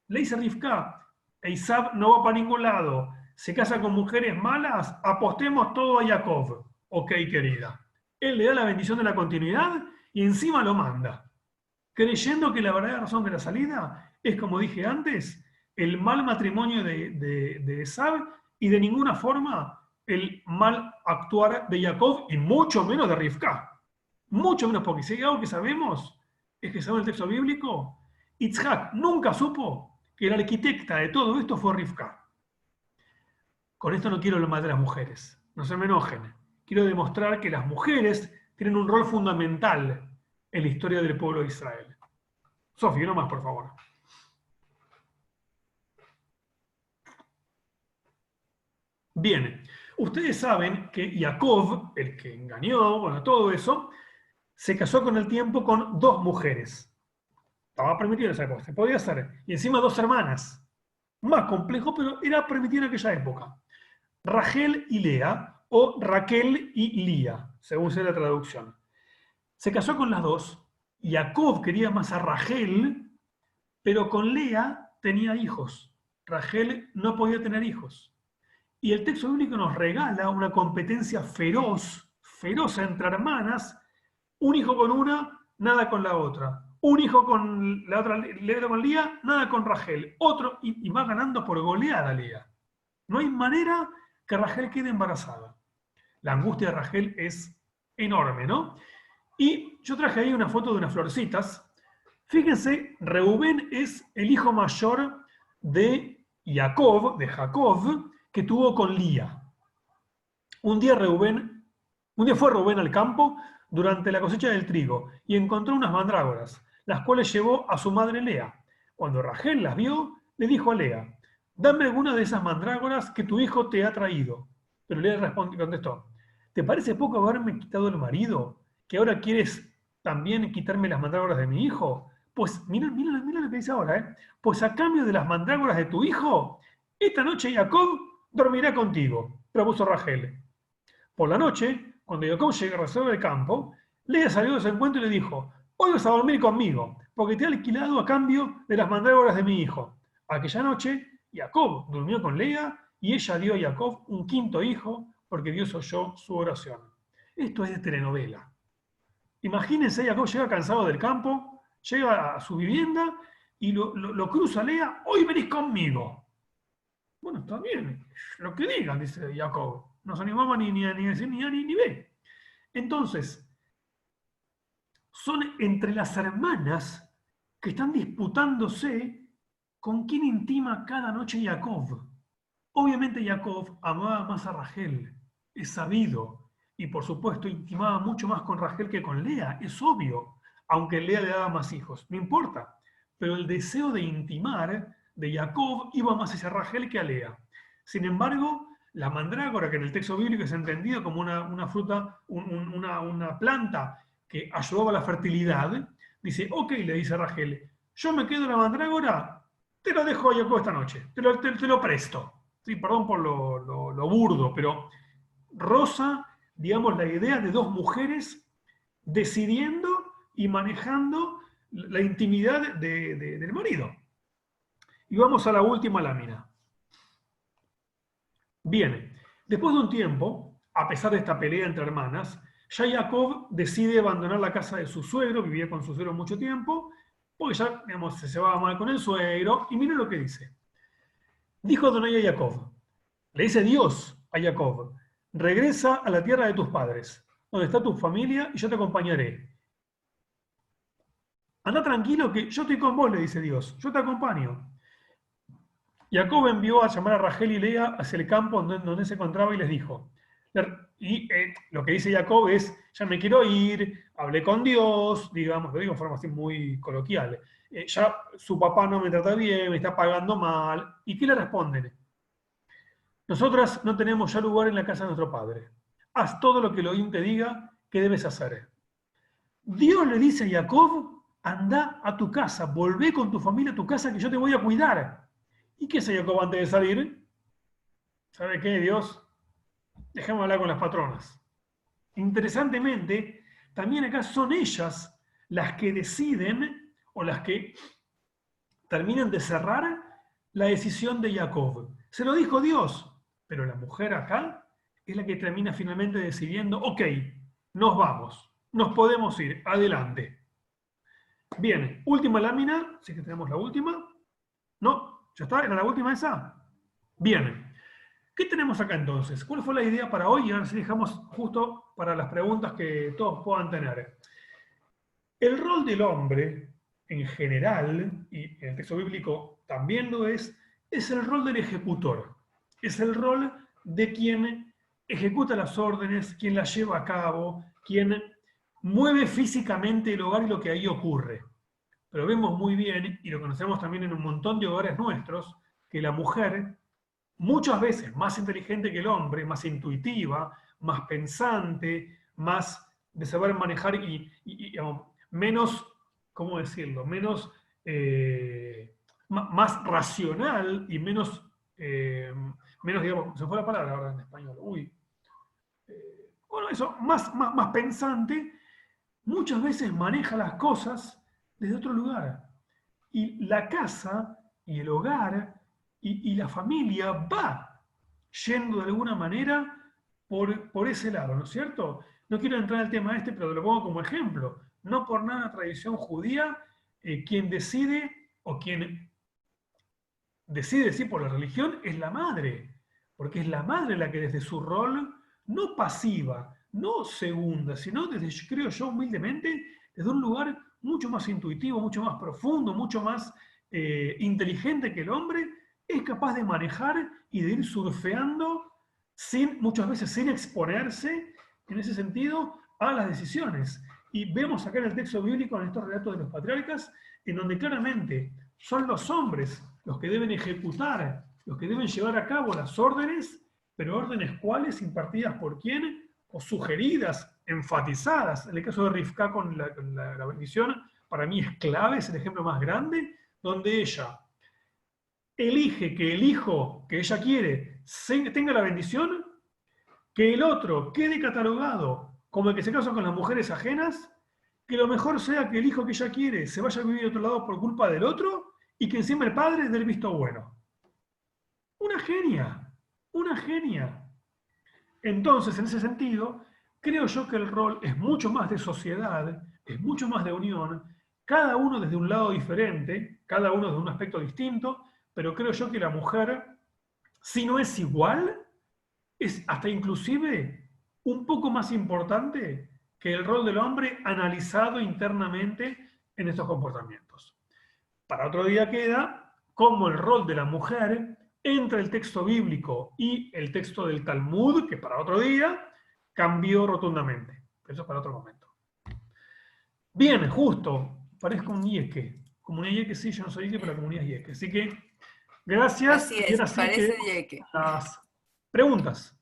Le dice Rivka, Esaú no va para ningún lado, se casa con mujeres malas, apostemos todo a Jacob. Ok, querida. Él le da la bendición de la continuidad y encima lo manda, creyendo que la verdadera razón de la salida es, como dije antes, el mal matrimonio de Esaú y de ninguna forma el mal actuar de Jacob y mucho menos de Rivka. Mucho menos, porque si hay algo que sabemos, es que según el texto bíblico, Yitzhak nunca supo que la arquitecta de todo esto fue Rivka. Con esto no quiero lo más de las mujeres, no se me enojen. Quiero demostrar que las mujeres tienen un rol fundamental en la historia del pueblo de Israel. Sofía, no más, por favor. Bien, ustedes saben que Jacob, el que engañó, bueno, todo eso, se casó con el tiempo con 2 mujeres. Estaba permitido esa cosa, se podía hacer. Y encima 2 hermanas. Más complejo, pero era permitido en aquella época. Rachel y Lea, o Raquel y Lía, según sea la traducción. Se casó con las 2. Jacob quería más a Rachel, pero con Lea tenía hijos. Rachel no podía tener hijos. Y el texto bíblico nos regala una competencia feroz entre hermanas. Un hijo con una, nada con la otra. Un hijo con la otra, Lea con Lía, nada con Rachel. Otro, y va ganando por goleada Lea. No hay manera que Rachel quede embarazada. La angustia de Rachel es enorme, ¿no? Y yo traje ahí una foto de unas florcitas. Fíjense, Reubén es el hijo mayor de Jacob, que tuvo con Lía. Un día fue Reubén al campo durante la cosecha del trigo y encontró unas mandrágoras, las cuales llevó a su madre Lea. Cuando Rachel las vio, le dijo a Lea: dame alguna de esas mandrágoras que tu hijo te ha traído. Pero Lea contestó: ¿te parece poco haberme quitado el marido, que ahora quieres también quitarme las mandrágoras de mi hijo? Pues mira lo que dice ahora, ¿eh? Pues a cambio de las mandrágoras de tu hijo, esta noche Jacob dormirá contigo, propuso Rachel. Por la noche, cuando Jacob regresó del campo, Lea salió de su encuentro y le dijo: hoy vas a dormir conmigo, porque te he alquilado a cambio de las mandrágoras de mi hijo. Aquella noche, Jacob durmió con Lea y ella dio a Jacob un quinto hijo, porque Dios oyó su oración. Esto es de telenovela. Imagínense, Jacob llega cansado del campo, llega a su vivienda y lo cruza Lea: hoy venís conmigo. Bueno, está bien, lo que digan, dice Jacob. No se animaba ni a decir ni A ni B. Entonces, son entre las hermanas que están disputándose con quién intima cada noche Jacob. Obviamente Jacob amaba más a Rachel, es sabido, y por supuesto intimaba mucho más con Rachel que con Lea, es obvio, aunque Lea le daba más hijos, no importa. Pero el deseo de intimar de Jacob iba más hacia Rachel que a Lea. Sin embargo, la mandrágora, que en el texto bíblico es entendida como una fruta, una planta que ayudaba a la fertilidad, dice: ok, le dice a Rachel, yo me quedo la mandrágora, te lo dejo a Jacob esta noche, te lo presto. Sí, perdón por lo burdo, pero roza, digamos, la idea de dos mujeres decidiendo y manejando la intimidad del marido. Y vamos a la última lámina. Bien, después de un tiempo, a pesar de esta pelea entre hermanas, ya Jacob decide abandonar la casa de su suegro, vivía con su suegro mucho tiempo, porque ya, digamos, se llevaba mal con el suegro, y miren lo que dice. Dijo Adonai a Jacob, le dice Dios a Jacob: regresa a la tierra de tus padres, donde está tu familia, y yo te acompañaré. Anda tranquilo que yo estoy con vos, le dice Dios, yo te acompaño. Jacob envió a llamar a Rachel y Lea hacia el campo donde se encontraba y les dijo. Y lo que dice Jacob es: ya me quiero ir, hablé con Dios, digamos, lo digo en forma así muy coloquial. Ya su papá no me trata bien, me está pagando mal. ¿Y qué le responden? Nosotras no tenemos ya lugar en la casa de nuestro padre. Haz todo lo que Elohim te diga que debes hacer. Dios le dice a Jacob: anda a tu casa, volvé con tu familia a tu casa que yo te voy a cuidar. ¿Y qué hace Jacob antes de salir? ¿Sabe qué, Dios? Dejemos hablar con las patronas. Interesantemente, también acá son ellas las que deciden o las que terminan de cerrar la decisión de Jacob. Se lo dijo Dios, pero la mujer acá es la que termina finalmente decidiendo: ok, nos vamos, nos podemos ir, adelante. Bien, última lámina, sí que tenemos la última. ¿No? ¿Ya está? ¿Era la última esa? Bien. ¿Qué tenemos acá entonces? ¿Cuál fue la idea para hoy? Y ahora sí dejamos justo para las preguntas que todos puedan tener. El rol del hombre, en general, y en el texto bíblico también lo es el rol del ejecutor. Es el rol de quien ejecuta las órdenes, quien las lleva a cabo, quien mueve físicamente el hogar y lo que ahí ocurre. Pero vemos muy bien, y lo conocemos también en un montón de hogares nuestros, que la mujer, muchas veces más inteligente que el hombre, más intuitiva, más pensante, más de saber manejar y digamos, menos, ¿cómo decirlo? Menos, más racional y menos, digamos, se fue la palabra ahora en español, bueno, eso, más pensante, muchas veces maneja las cosas desde otro lugar. Y la casa y el hogar y la familia va yendo de alguna manera por ese lado, ¿no es cierto? No quiero entrar en el tema este, pero lo pongo como ejemplo. No por nada la tradición judía, quien decide o quien decide, sí, por la religión, es la madre. Porque es la madre la que desde su rol, no pasiva, no segunda, sino desde, creo yo, humildemente, desde un lugar mucho más intuitivo, mucho más profundo, mucho más inteligente que el hombre, es capaz de manejar y de ir surfeando muchas veces sin exponerse, en ese sentido, a las decisiones. Y vemos acá en el texto bíblico, en estos relatos de los patriarcas, en donde claramente son los hombres los que deben ejecutar, los que deben llevar a cabo las órdenes, pero órdenes cuáles, impartidas por quién, o sugeridas, enfatizadas. En el caso de Rivka con la bendición, para mí es clave, es el ejemplo más grande, donde ella elige que el hijo que ella quiere tenga la bendición, que el otro quede catalogado como el que se casa con las mujeres ajenas, que lo mejor sea que el hijo que ella quiere se vaya a vivir a otro lado por culpa del otro y que encima el padre dé el visto bueno. Una genia, una genia. Entonces, en ese sentido, creo yo que el rol es mucho más de sociedad, es mucho más de unión, cada uno desde un lado diferente, cada uno de un aspecto distinto, pero creo yo que la mujer, si no es igual, es hasta inclusive un poco más importante que el rol del hombre analizado internamente en estos comportamientos. Para otro día queda cómo el rol de la mujer entre el texto bíblico y el texto del Talmud, que para otro día cambió rotundamente. Eso es para otro momento. Bien, justo, parezco un yeke. Comunidad yeke, sí, yo no soy yeke, pero la comunidad es yeke. Así que, gracias. Así Y es, ahora sí parece que yeque. las preguntas.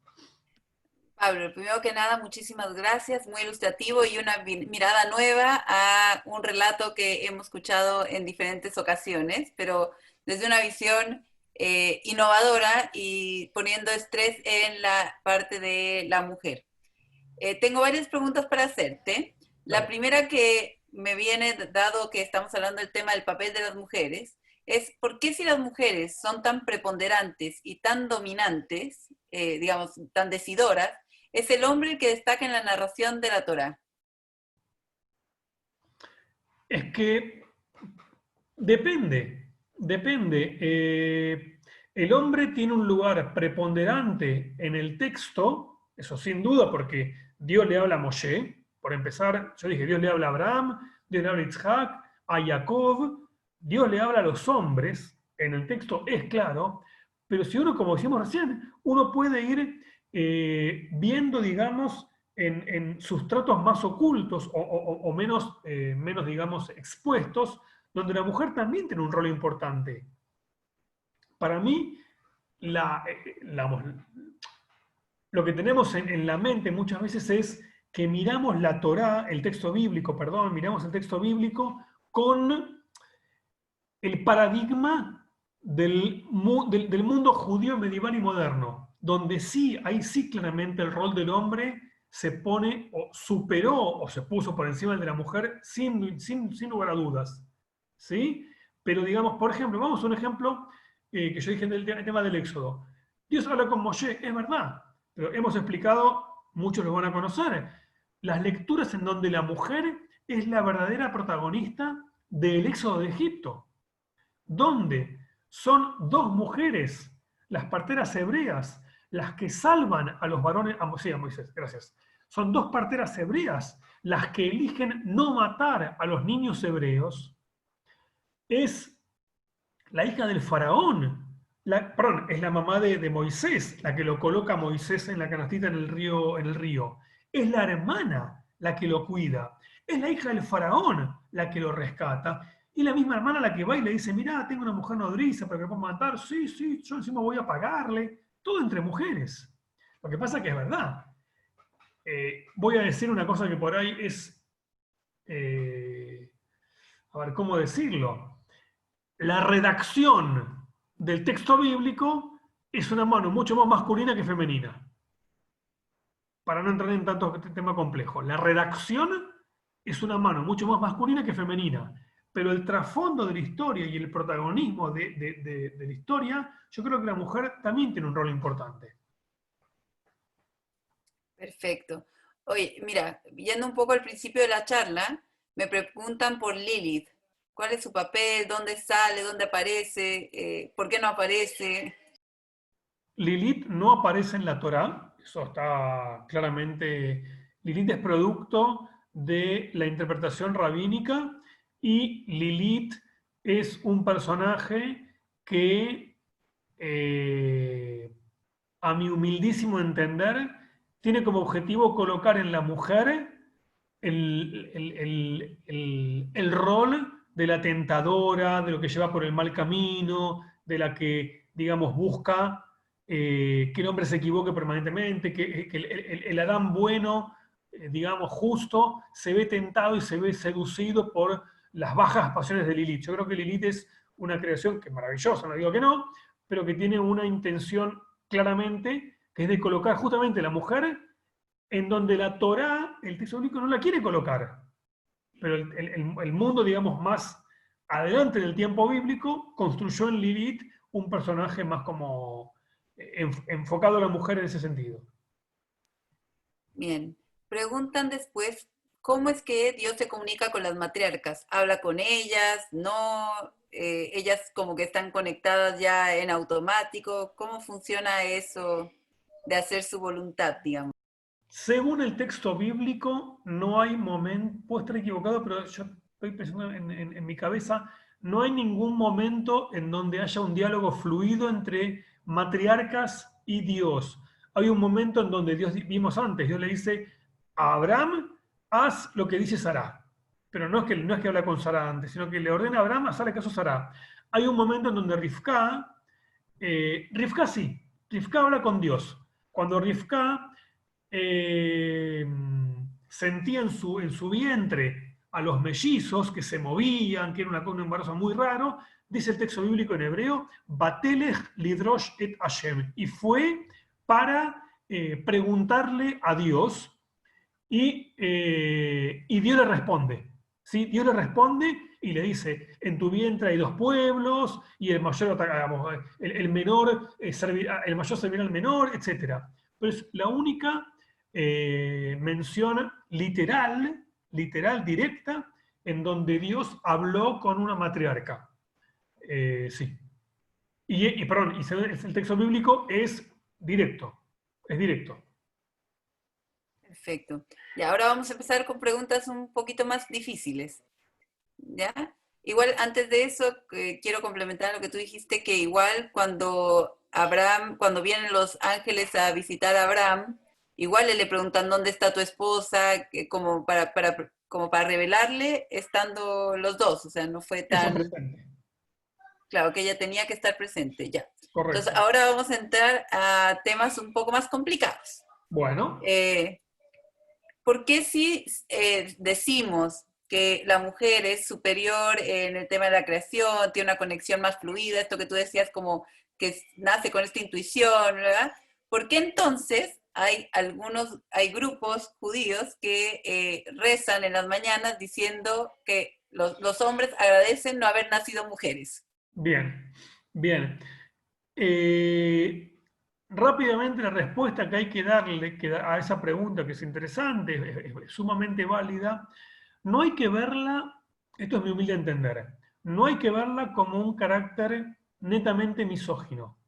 Pablo, primero que nada, muchísimas gracias, muy ilustrativo y una mirada nueva a un relato que hemos escuchado en diferentes ocasiones, pero desde una visión innovadora y poniendo estrés en la parte de la mujer. Tengo varias preguntas para hacerte. La primera que me viene, dado que estamos hablando del tema del papel de las mujeres, es por qué si las mujeres son tan preponderantes y tan dominantes, digamos, tan decidoras, es el hombre el que destaca en la narración de la Torá. Es que depende. El hombre tiene un lugar preponderante en el texto, eso sin duda, porque Dios le habla a Moshe. Por empezar, yo dije, Dios le habla a Abraham, Dios le habla a Isaac, a Jacob, Dios le habla a los hombres, en el texto es claro, pero si uno, como decíamos recién, uno puede ir viendo, digamos, en sustratos más ocultos o menos, menos, digamos, expuestos, donde la mujer también tiene un rol importante. Para mí, lo que tenemos en la mente muchas veces es que miramos la Torá, el texto bíblico, perdón, miramos el texto bíblico con el paradigma del mundo judío medieval y moderno, donde sí, ahí sí claramente el rol del hombre se pone o superó o se puso por encima del de la mujer sin lugar a dudas. ¿Sí? Pero digamos, por ejemplo, vamos a un ejemplo que yo dije en el tema del Éxodo. Dios habla con Moshe, es verdad, pero hemos explicado, muchos lo van a conocer, las lecturas en donde la mujer es la verdadera protagonista del Éxodo de Egipto, donde son dos mujeres, las parteras hebreas, las que salvan a los varones, sí, a Moisés, gracias. Son dos parteras hebreas las que eligen no matar a los niños hebreos. Es la hija del faraón, perdón, es la mamá de Moisés, la que lo coloca a Moisés en la canastita en el río. Es la hermana la que lo cuida. Es la hija del faraón la que lo rescata. Y la misma hermana la que va y le dice, mirá, tengo una mujer nodriza, pero que puedo matar. Sí, sí, yo encima voy a pagarle. Todo entre mujeres. Lo que pasa es que es verdad. Voy a decir una cosa que por ahí es... a ver, ¿cómo decirlo? La redacción del texto bíblico es una mano mucho más masculina que femenina. Para no entrar en tanto tema complejo. La redacción es una mano mucho más masculina que femenina. Pero el trasfondo de la historia y el protagonismo de la historia, yo creo que la mujer también tiene un rol importante. Perfecto. Oye, mira, yendo un poco al principio de la charla, me preguntan por Lilith. ¿Cuál es su papel? ¿Dónde sale? ¿Dónde aparece? ¿Por qué no aparece? Lilith no aparece en la Torá, eso está claramente. Lilith es producto de la interpretación rabínica y Lilith es un personaje que, a mi humildísimo entender, tiene como objetivo colocar en la mujer el rol de la tentadora, de lo que lleva por el mal camino, de la que, digamos, busca que el hombre se equivoque permanentemente, que el Adán bueno, digamos, justo, se ve tentado y se ve seducido por las bajas pasiones de Lilith. Yo creo que Lilith es una creación que es maravillosa, no digo que no, pero que tiene una intención claramente, que es de colocar justamente a la mujer en donde la Torá, el texto bíblico, no la quiere colocar. Pero el mundo, digamos, más adelante del tiempo bíblico, construyó en Lilith un personaje más como enfocado a la mujer en ese sentido. Bien. Preguntan después, ¿cómo es que Dios se comunica con las matriarcas? ¿Habla con ellas? ¿No? ¿Ellas como que están conectadas ya en automático? ¿Cómo funciona eso de hacer su voluntad, digamos? Según el texto bíblico, no hay momento, puedo estar equivocado, pero yo estoy pensando en mi cabeza, no hay ningún momento en donde haya un diálogo fluido entre matriarcas y Dios. Hay un momento en donde Dios, vimos antes, Dios le dice a Abraham, haz lo que dice Sará. Pero no es que habla con Sará antes, sino que le ordena a Abraham, hazle caso a Sará. Hay un momento en donde Rivka sí, Rivka habla con Dios. Cuando Rivka sentía en su vientre a los mellizos que se movían, que era un embarazo muy raro, dice el texto bíblico en hebreo, Batelech lidrosh et Hashem, y fue para preguntarle a Dios, y Dios le responde. ¿Sí? Dios le responde y le dice, en tu vientre hay dos pueblos, y el mayor, digamos, el menor, el mayor servirá al menor, etc. Pero es la única mención literal, directa, en donde Dios habló con una matriarca. Sí. Perdón, el texto bíblico es directo. Es directo. Perfecto. Y ahora vamos a empezar con preguntas un poquito más difíciles. ¿Ya? Igual antes de eso, quiero complementar lo que tú dijiste, que igual cuando vienen los ángeles a visitar a Abraham, igual le preguntan dónde está tu esposa, como para revelarle, estando los dos, o sea, no fue Eso tan presente. claro que ella tenía que estar presente, ya. Correcto. Entonces, ahora vamos a entrar a temas un poco más complicados. Bueno. ¿Por qué si decimos que la mujer es superior en el tema de la creación, tiene una conexión más fluida, esto que tú decías como que nace con esta intuición, ¿verdad? ¿Por qué entonces hay grupos judíos que rezan en las mañanas diciendo que los hombres agradecen no haber nacido mujeres? Bien, bien. Rápidamente la respuesta que hay que darle a esa pregunta, que es interesante, es sumamente válida, no hay que verla, esto es mi humilde entender, no hay que verla como un carácter netamente misógino.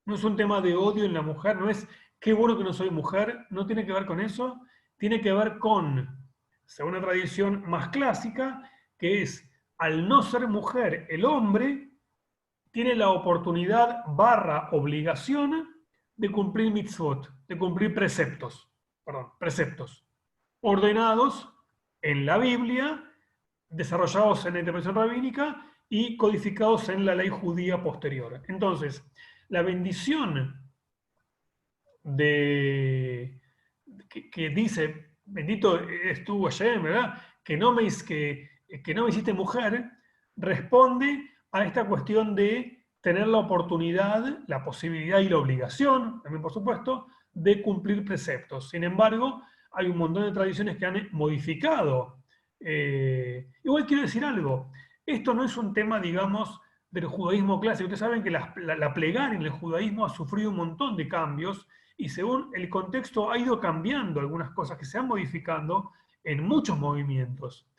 No es un tema de odio en la mujer, no es qué bueno que no soy mujer, no tiene que ver con eso, tiene que ver con, según una tradición más clásica, que es, al no ser mujer, el hombre tiene la oportunidad / obligación de cumplir mitzvot, de cumplir preceptos, ordenados en la Biblia, desarrollados en la interpretación rabínica y codificados en la ley judía posterior. Entonces, la bendición que dice, bendito es tú, Hashem, ¿verdad? Que no me hiciste mujer, responde a esta cuestión de tener la oportunidad, la posibilidad y la obligación, también por supuesto, de cumplir preceptos. Sin embargo, hay un montón de tradiciones que han modificado. Igual quiero decir algo, esto no es un tema, digamos, del judaísmo clásico. Ustedes saben que la plegaria en el judaísmo ha sufrido un montón de cambios y según el contexto ha ido cambiando algunas cosas que se han modificando en muchos movimientos.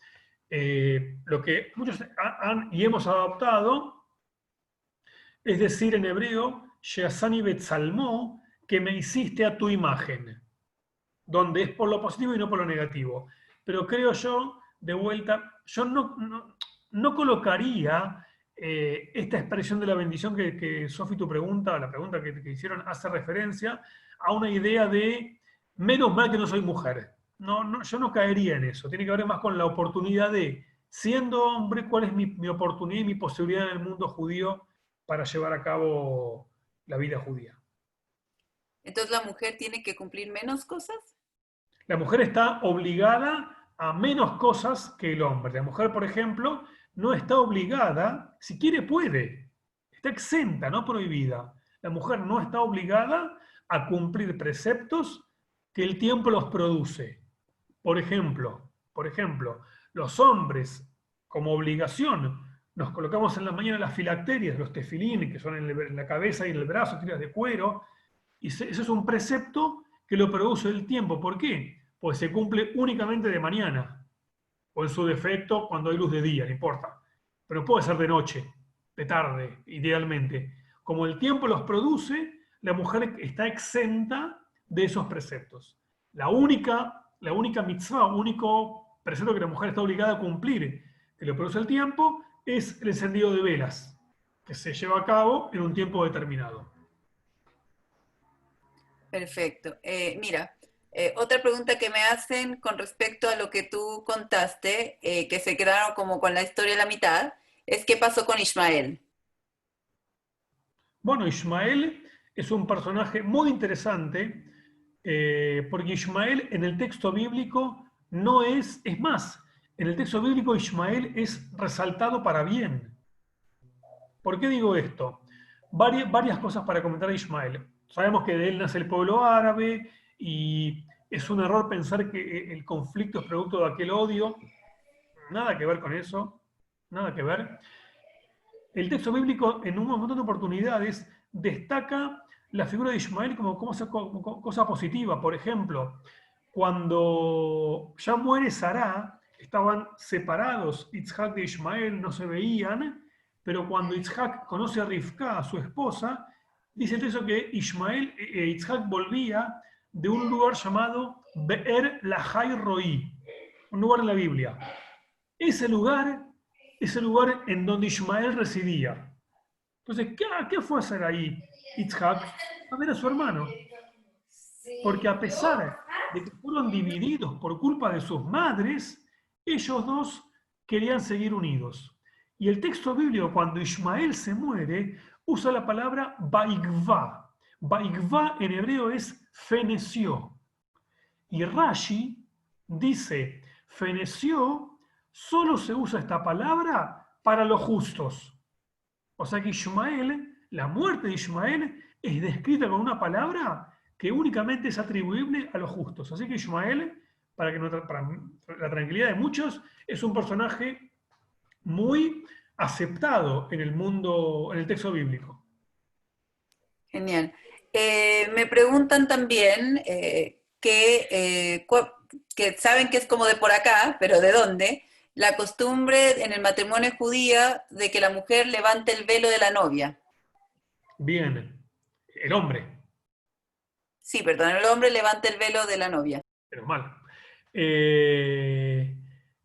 Lo que muchos han y hemos adaptado es decir en hebreo, Sheasani Betzalmó, que me hiciste a tu imagen, donde es por lo positivo y no por lo negativo. Pero creo yo, de vuelta, yo no colocaría esta expresión de la bendición que Sofi, tu pregunta, la pregunta que hicieron, hace referencia a una idea de menos mal que no soy mujer. Yo no caería en eso. Tiene que ver más con la oportunidad de, siendo hombre, cuál es mi oportunidad y mi posibilidad en el mundo judío para llevar a cabo la vida judía. Entonces la mujer tiene que cumplir menos cosas. La mujer está obligada a menos cosas que el hombre. La mujer, por ejemplo, no está obligada, si quiere puede, está exenta, no prohibida. La mujer no está obligada a cumplir preceptos que el tiempo los produce. Por ejemplo, los hombres, como obligación, nos colocamos en la mañana las filacterias, los tefilín, que son en la cabeza y en el brazo, tiras de cuero, y eso es un precepto que lo produce el tiempo. ¿Por qué? Pues se cumple únicamente de mañana, o en su defecto cuando hay luz de día, no importa. Pero puede ser de noche, de tarde, idealmente. Como el tiempo los produce, la mujer está exenta de esos preceptos. La única mitzvah, único precepto que la mujer está obligada a cumplir, que lo produce el tiempo, es el encendido de velas, que se lleva a cabo en un tiempo determinado. Perfecto. Mira, otra pregunta que me hacen con respecto a lo que tú contaste, que se quedaron como con la historia a la mitad, es qué pasó con Ismael. Bueno, Ismael es un personaje muy interesante porque Ismael en el texto bíblico no es más, en el texto bíblico Ismael es resaltado para bien. ¿Por qué digo esto? Varias cosas para comentar de Ismael. Sabemos que de él nace el pueblo árabe y es un error pensar que el conflicto es producto de aquel odio. Nada que ver con eso, nada que ver. El texto bíblico en un montón de oportunidades destaca la figura de Ismael como cosa positiva. Por ejemplo, cuando ya muere Sará, estaban separados Itzhak de Ismael, no se veían, pero cuando Itzhak conoce a Rivka, a su esposa, dice el texto que Itzhak volvía de un lugar llamado Be'er Lahai Roí, un lugar en la Biblia. Ese lugar es el lugar en donde Ismael residía. Entonces, ¿qué fue a hacer ahí Itzhak? A ver a su hermano. Porque a pesar de que fueron divididos por culpa de sus madres, ellos dos querían seguir unidos. Y el texto bíblico, cuando Ismael se muere, usa la palabra Baigva. Baigva en hebreo es feneció. Y Rashi dice, feneció, solo se usa esta palabra para los justos. O sea que Ismael, la muerte de Ismael, es descrita con una palabra que únicamente es atribuible a los justos. Así que Ismael, para la tranquilidad de muchos, es un personaje muy aceptado en el mundo, en el texto bíblico. Genial. Me preguntan también que saben que es como de por acá, pero ¿de dónde? La costumbre en el matrimonio judía de que la mujer levante el velo de la novia. Bien, el hombre. Sí, perdón, el hombre levanta el velo de la novia. Pero mal.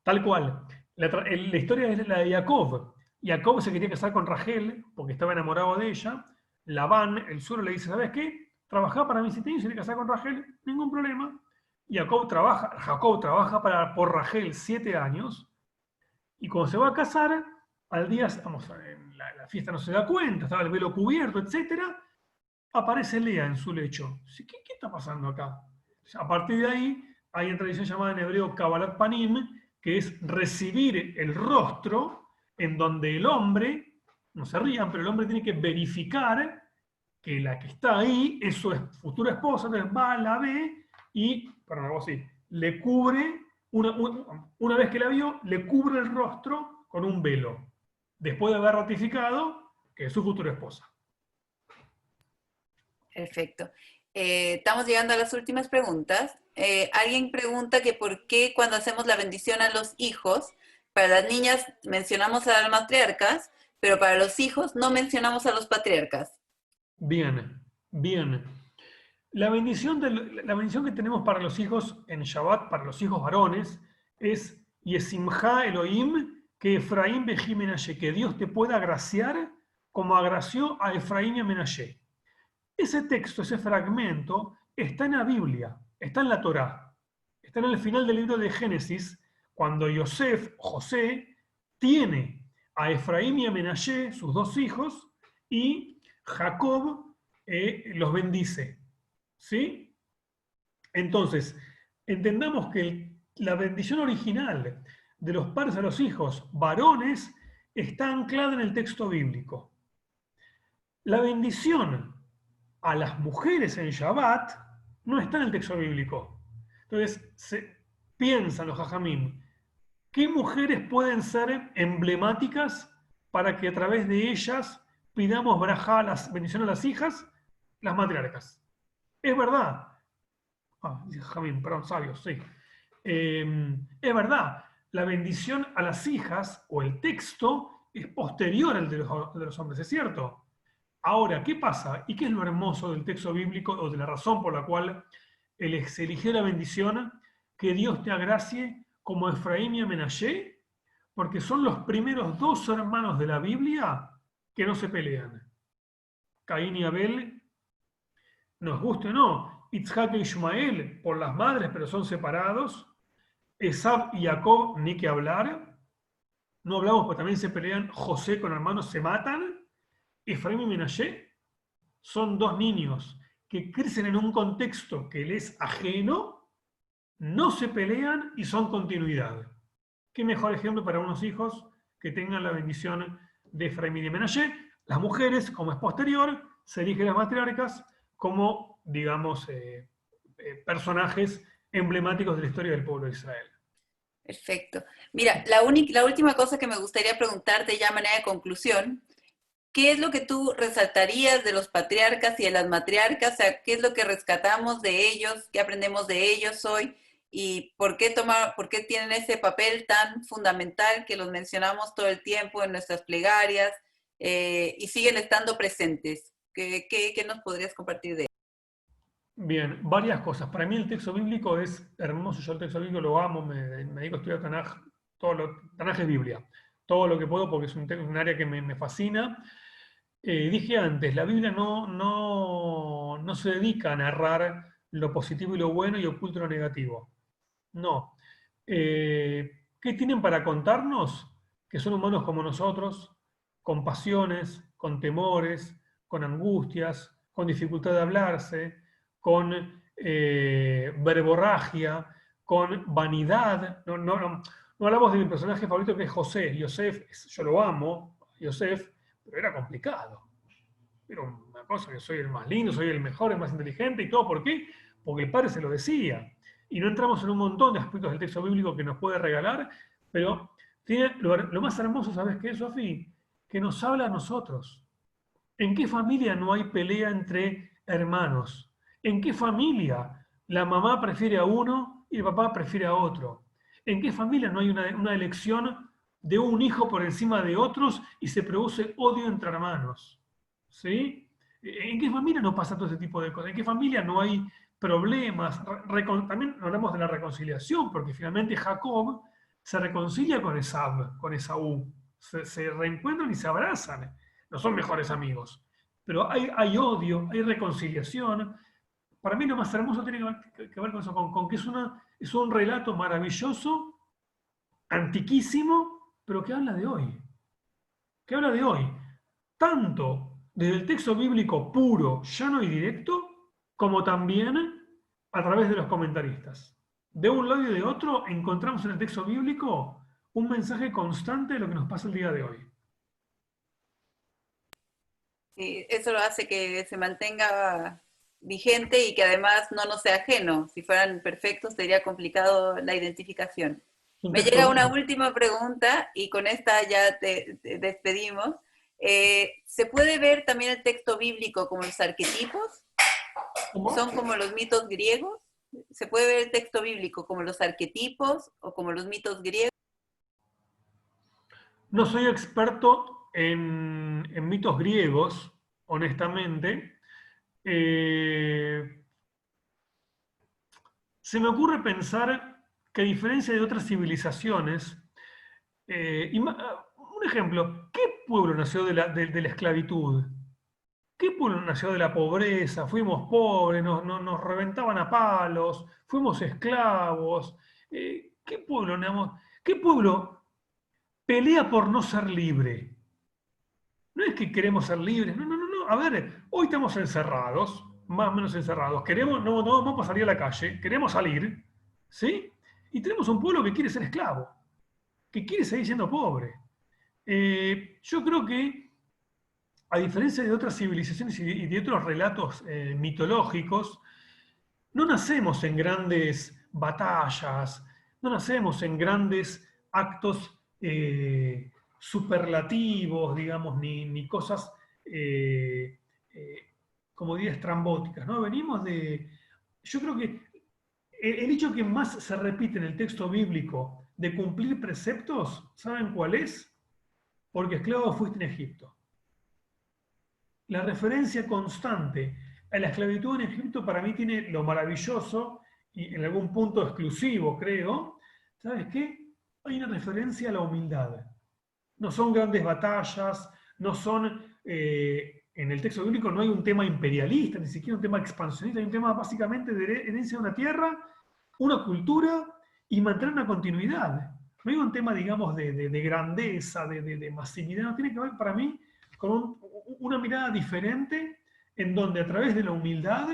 Tal cual. La historia es la de Jacob. Jacob se quería casar con Rachel porque estaba enamorado de ella. Labán, el suegro, le dice, ¿sabes qué? Trabajá para mí, si te quiere casar con Rachel, ningún problema. Jacob trabaja por Rachel 7 años y cuando se va a casar, al día, vamos, la fiesta no se da cuenta, estaba el velo cubierto, etc. Aparece Lea en su lecho. ¿Qué está pasando acá? A partir de ahí, hay una tradición llamada en hebreo Kabbalat Panim, que es recibir el rostro, en donde el hombre, no se rían, pero el hombre tiene que verificar que la que está ahí es su futura esposa, entonces va, la ve y, perdón, algo así, le cubre, una vez que la vio, le cubre el rostro con un velo, después de haber ratificado que es su futura esposa. Perfecto. Estamos llegando a las últimas preguntas. Alguien pregunta que por qué cuando hacemos la bendición a los hijos, para las niñas mencionamos a las matriarcas, pero para los hijos no mencionamos a los patriarcas. Bien, bien. La bendición que tenemos para los hijos en Shabbat, para los hijos varones, es Yesimha Elohim, que Efraín Bejí Menashe, que Dios te pueda agraciar como agració a Efraín y a Menashe. Ese texto, ese fragmento, está en la Biblia, está en la Torá, está en el final del libro de Génesis, cuando José, tiene a Efraín y a Menashe, sus dos hijos, y Jacob los bendice. ¿Sí? Entonces, entendamos que la bendición original de los padres a los hijos varones está anclada en el texto bíblico. La bendición a las mujeres en Shabbat no está en el texto bíblico. Entonces, piensan los jajamim, ¿qué mujeres pueden ser emblemáticas para que a través de ellas pidamos brajá, bendición a las hijas? Las matriarcas. Es verdad. Jajamim, perdón, sabios, sí. Es verdad, la bendición a las hijas o el texto es posterior al de los hombres, ¿es cierto? Ahora, ¿qué pasa? ¿Y qué es lo hermoso del texto bíblico o de la razón por la cual se eligió la bendición? Que Dios te agracie como Efraín y Menashe, porque son los primeros dos hermanos de la Biblia que no se pelean. Caín y Abel, nos guste o no, Itzhak e Ishmael por las madres, pero son separados. Esab y Jacob, ni que hablar. No hablamos, porque también se pelean. José con hermanos se matan. Efraín y Menashe son dos niños que crecen en un contexto que les es ajeno, no se pelean y son continuidad. ¿Qué mejor ejemplo para unos hijos que tengan la bendición de Efraín y de Menashe? Las mujeres, como es posterior, se eligen las matriarcas como, digamos, personajes emblemáticos de la historia del pueblo de Israel. Perfecto. Mira, la última cosa que me gustaría preguntarte ya a manera de conclusión, ¿qué es lo que tú resaltarías de los patriarcas y de las matriarcas? O sea, ¿qué es lo que rescatamos de ellos? ¿Qué aprendemos de ellos hoy? ¿Y por qué tienen ese papel tan fundamental que los mencionamos todo el tiempo en nuestras plegarias y siguen estando presentes? ¿Qué nos podrías compartir de ellos? Bien, varias cosas. Para mí el texto bíblico es hermoso. Yo el texto bíblico lo amo, me dedico a estudiar Tanaj. Tanaj es Biblia. Todo lo que puedo porque es un área que me fascina. Dije antes, la Biblia no se dedica a narrar lo positivo y lo bueno y oculta lo negativo. No. ¿Qué tienen para contarnos? Que son humanos como nosotros, con pasiones, con temores, con angustias, con dificultad de hablarse, con verborragia, con vanidad. No hablamos de mi personaje favorito que es José. Yosef, yo lo amo, Yosef, pero era complicado. Era una cosa que soy el más lindo, soy el mejor, el más inteligente y todo. ¿Por qué? Porque el padre se lo decía. Y no entramos en un montón de aspectos del texto bíblico que nos puede regalar, pero tiene lo más hermoso, ¿sabes qué, Sofi? Que nos habla a nosotros. ¿En qué familia no hay pelea entre hermanos? ¿En qué familia la mamá prefiere a uno y el papá prefiere a otro? ¿En qué familia no hay una elección de un hijo por encima de otros y se produce odio entre hermanos? ¿Sí? ¿En qué familia no pasa todo ese tipo de cosas? ¿En qué familia no hay problemas? También hablamos de la reconciliación, porque finalmente Jacob se reconcilia con Esaú. Se reencuentran y se abrazan. No son mejores amigos. Pero hay odio, hay reconciliación. Para mí lo más hermoso tiene que ver con eso, con que es un relato maravilloso, antiquísimo, pero que habla de hoy. Que habla de hoy. Tanto desde el texto bíblico puro, llano y directo, como también a través de los comentaristas. De un lado y de otro encontramos en el texto bíblico un mensaje constante de lo que nos pasa el día de hoy. Sí, eso lo hace que se mantenga vigente y que además no nos sea ajeno. Si fueran perfectos sería complicado la identificación. Me llega una última pregunta y con esta ya te despedimos. ¿Se puede ver también el texto bíblico como los arquetipos? ¿Cómo? ¿Son como los mitos griegos? ¿Se puede ver el texto bíblico como los arquetipos o como los mitos griegos? No soy experto en mitos griegos, honestamente. Se me ocurre pensar que a diferencia de otras civilizaciones, un ejemplo, ¿qué pueblo nació de la esclavitud? ¿Qué pueblo nació de la pobreza? Fuimos pobres, nos reventaban a palos, fuimos esclavos. ¿Qué pueblo pelea por no ser libre? No es que queremos ser libres, no. A ver, hoy estamos encerrados, más o menos encerrados. No vamos a salir a la calle, queremos salir, ¿sí? Y tenemos un pueblo que quiere ser esclavo, que quiere seguir siendo pobre. Yo creo que, a diferencia de otras civilizaciones y de otros relatos mitológicos, no nacemos en grandes batallas, no nacemos en grandes actos superlativos, digamos, ni cosas, como diría, estrambóticas, ¿no? Venimos de... Yo creo que el hecho que más se repite en el texto bíblico de cumplir preceptos, ¿saben cuál es? Porque esclavo fuiste en Egipto. La referencia constante a la esclavitud en Egipto para mí tiene lo maravilloso y en algún punto exclusivo, creo. ¿Sabes qué? Hay una referencia a la humildad. No son grandes batallas, no son... en el texto bíblico no hay un tema imperialista, ni siquiera un tema expansionista, hay un tema básicamente de herencia de una tierra, una cultura y mantener una continuidad. No hay un tema, digamos, de grandeza, de masividad, no tiene que ver para mí con una mirada diferente en donde a través de la humildad,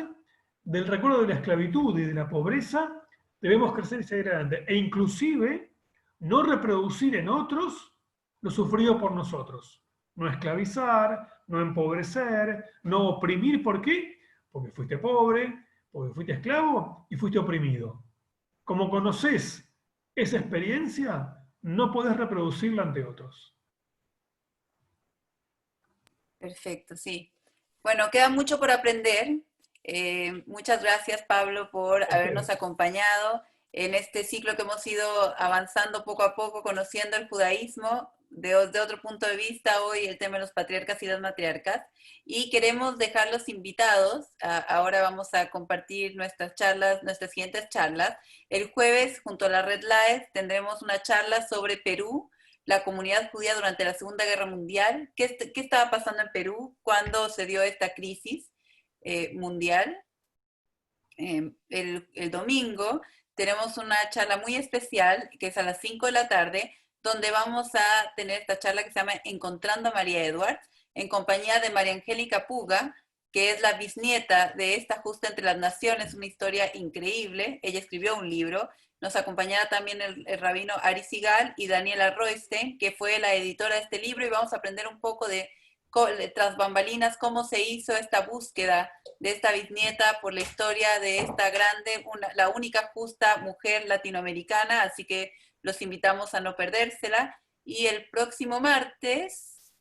del recuerdo de la esclavitud y de la pobreza, debemos crecer y ser adelante. E inclusive no reproducir en otros lo sufrido por nosotros. No esclavizar, no empobrecer, no oprimir. ¿Por qué? Porque fuiste pobre, porque fuiste esclavo y fuiste oprimido. Como conoces esa experiencia, no podés reproducirla ante otros. Perfecto, sí. Bueno, queda mucho por aprender. Muchas gracias, Pablo, por habernos acompañado en este ciclo que hemos ido avanzando poco a poco, conociendo el judaísmo de otro punto de vista, hoy el tema de los patriarcas y las matriarcas. Y queremos dejarlos invitados. Ahora vamos a compartir nuestras charlas, nuestras siguientes charlas. El jueves, junto a la Red Live, tendremos una charla sobre Perú, la comunidad judía durante la Segunda Guerra Mundial. ¿Qué estaba pasando en Perú cuando se dio esta crisis mundial? El domingo tenemos una charla muy especial, que es a las 5 de la tarde, donde vamos a tener esta charla que se llama Encontrando a María Edwards, en compañía de María Angélica Puga, que es la bisnieta de esta Justa entre las Naciones, una historia increíble. Ella escribió un libro. Nos acompañará también el rabino Ari Sigal y Daniela Roystein, que fue la editora de este libro, y vamos a aprender un poco de tras bambalinas cómo se hizo esta búsqueda de esta bisnieta por la historia de esta grande, la única justa mujer latinoamericana, así que los invitamos a no perdérsela. Y el próximo martes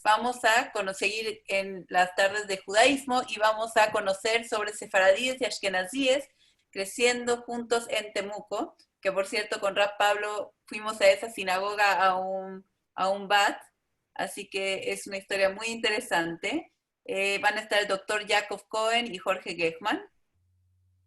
vamos a seguir en las tardes de judaísmo y vamos a conocer sobre sefaradíes y ashkenazíes creciendo juntos en Temuco, que por cierto con Rab Pablo fuimos a esa sinagoga a un bat, así que es una historia muy interesante. Van a estar el doctor Jacob Cohen y Jorge Gechman.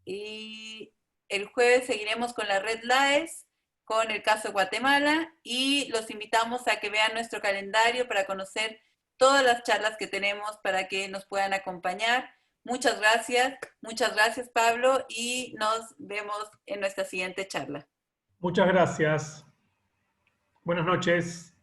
Y el jueves seguiremos con la Red Lives, con el caso de Guatemala, y los invitamos a que vean nuestro calendario para conocer todas las charlas que tenemos para que nos puedan acompañar. Muchas gracias Pablo, y nos vemos en nuestra siguiente charla. Muchas gracias. Buenas noches.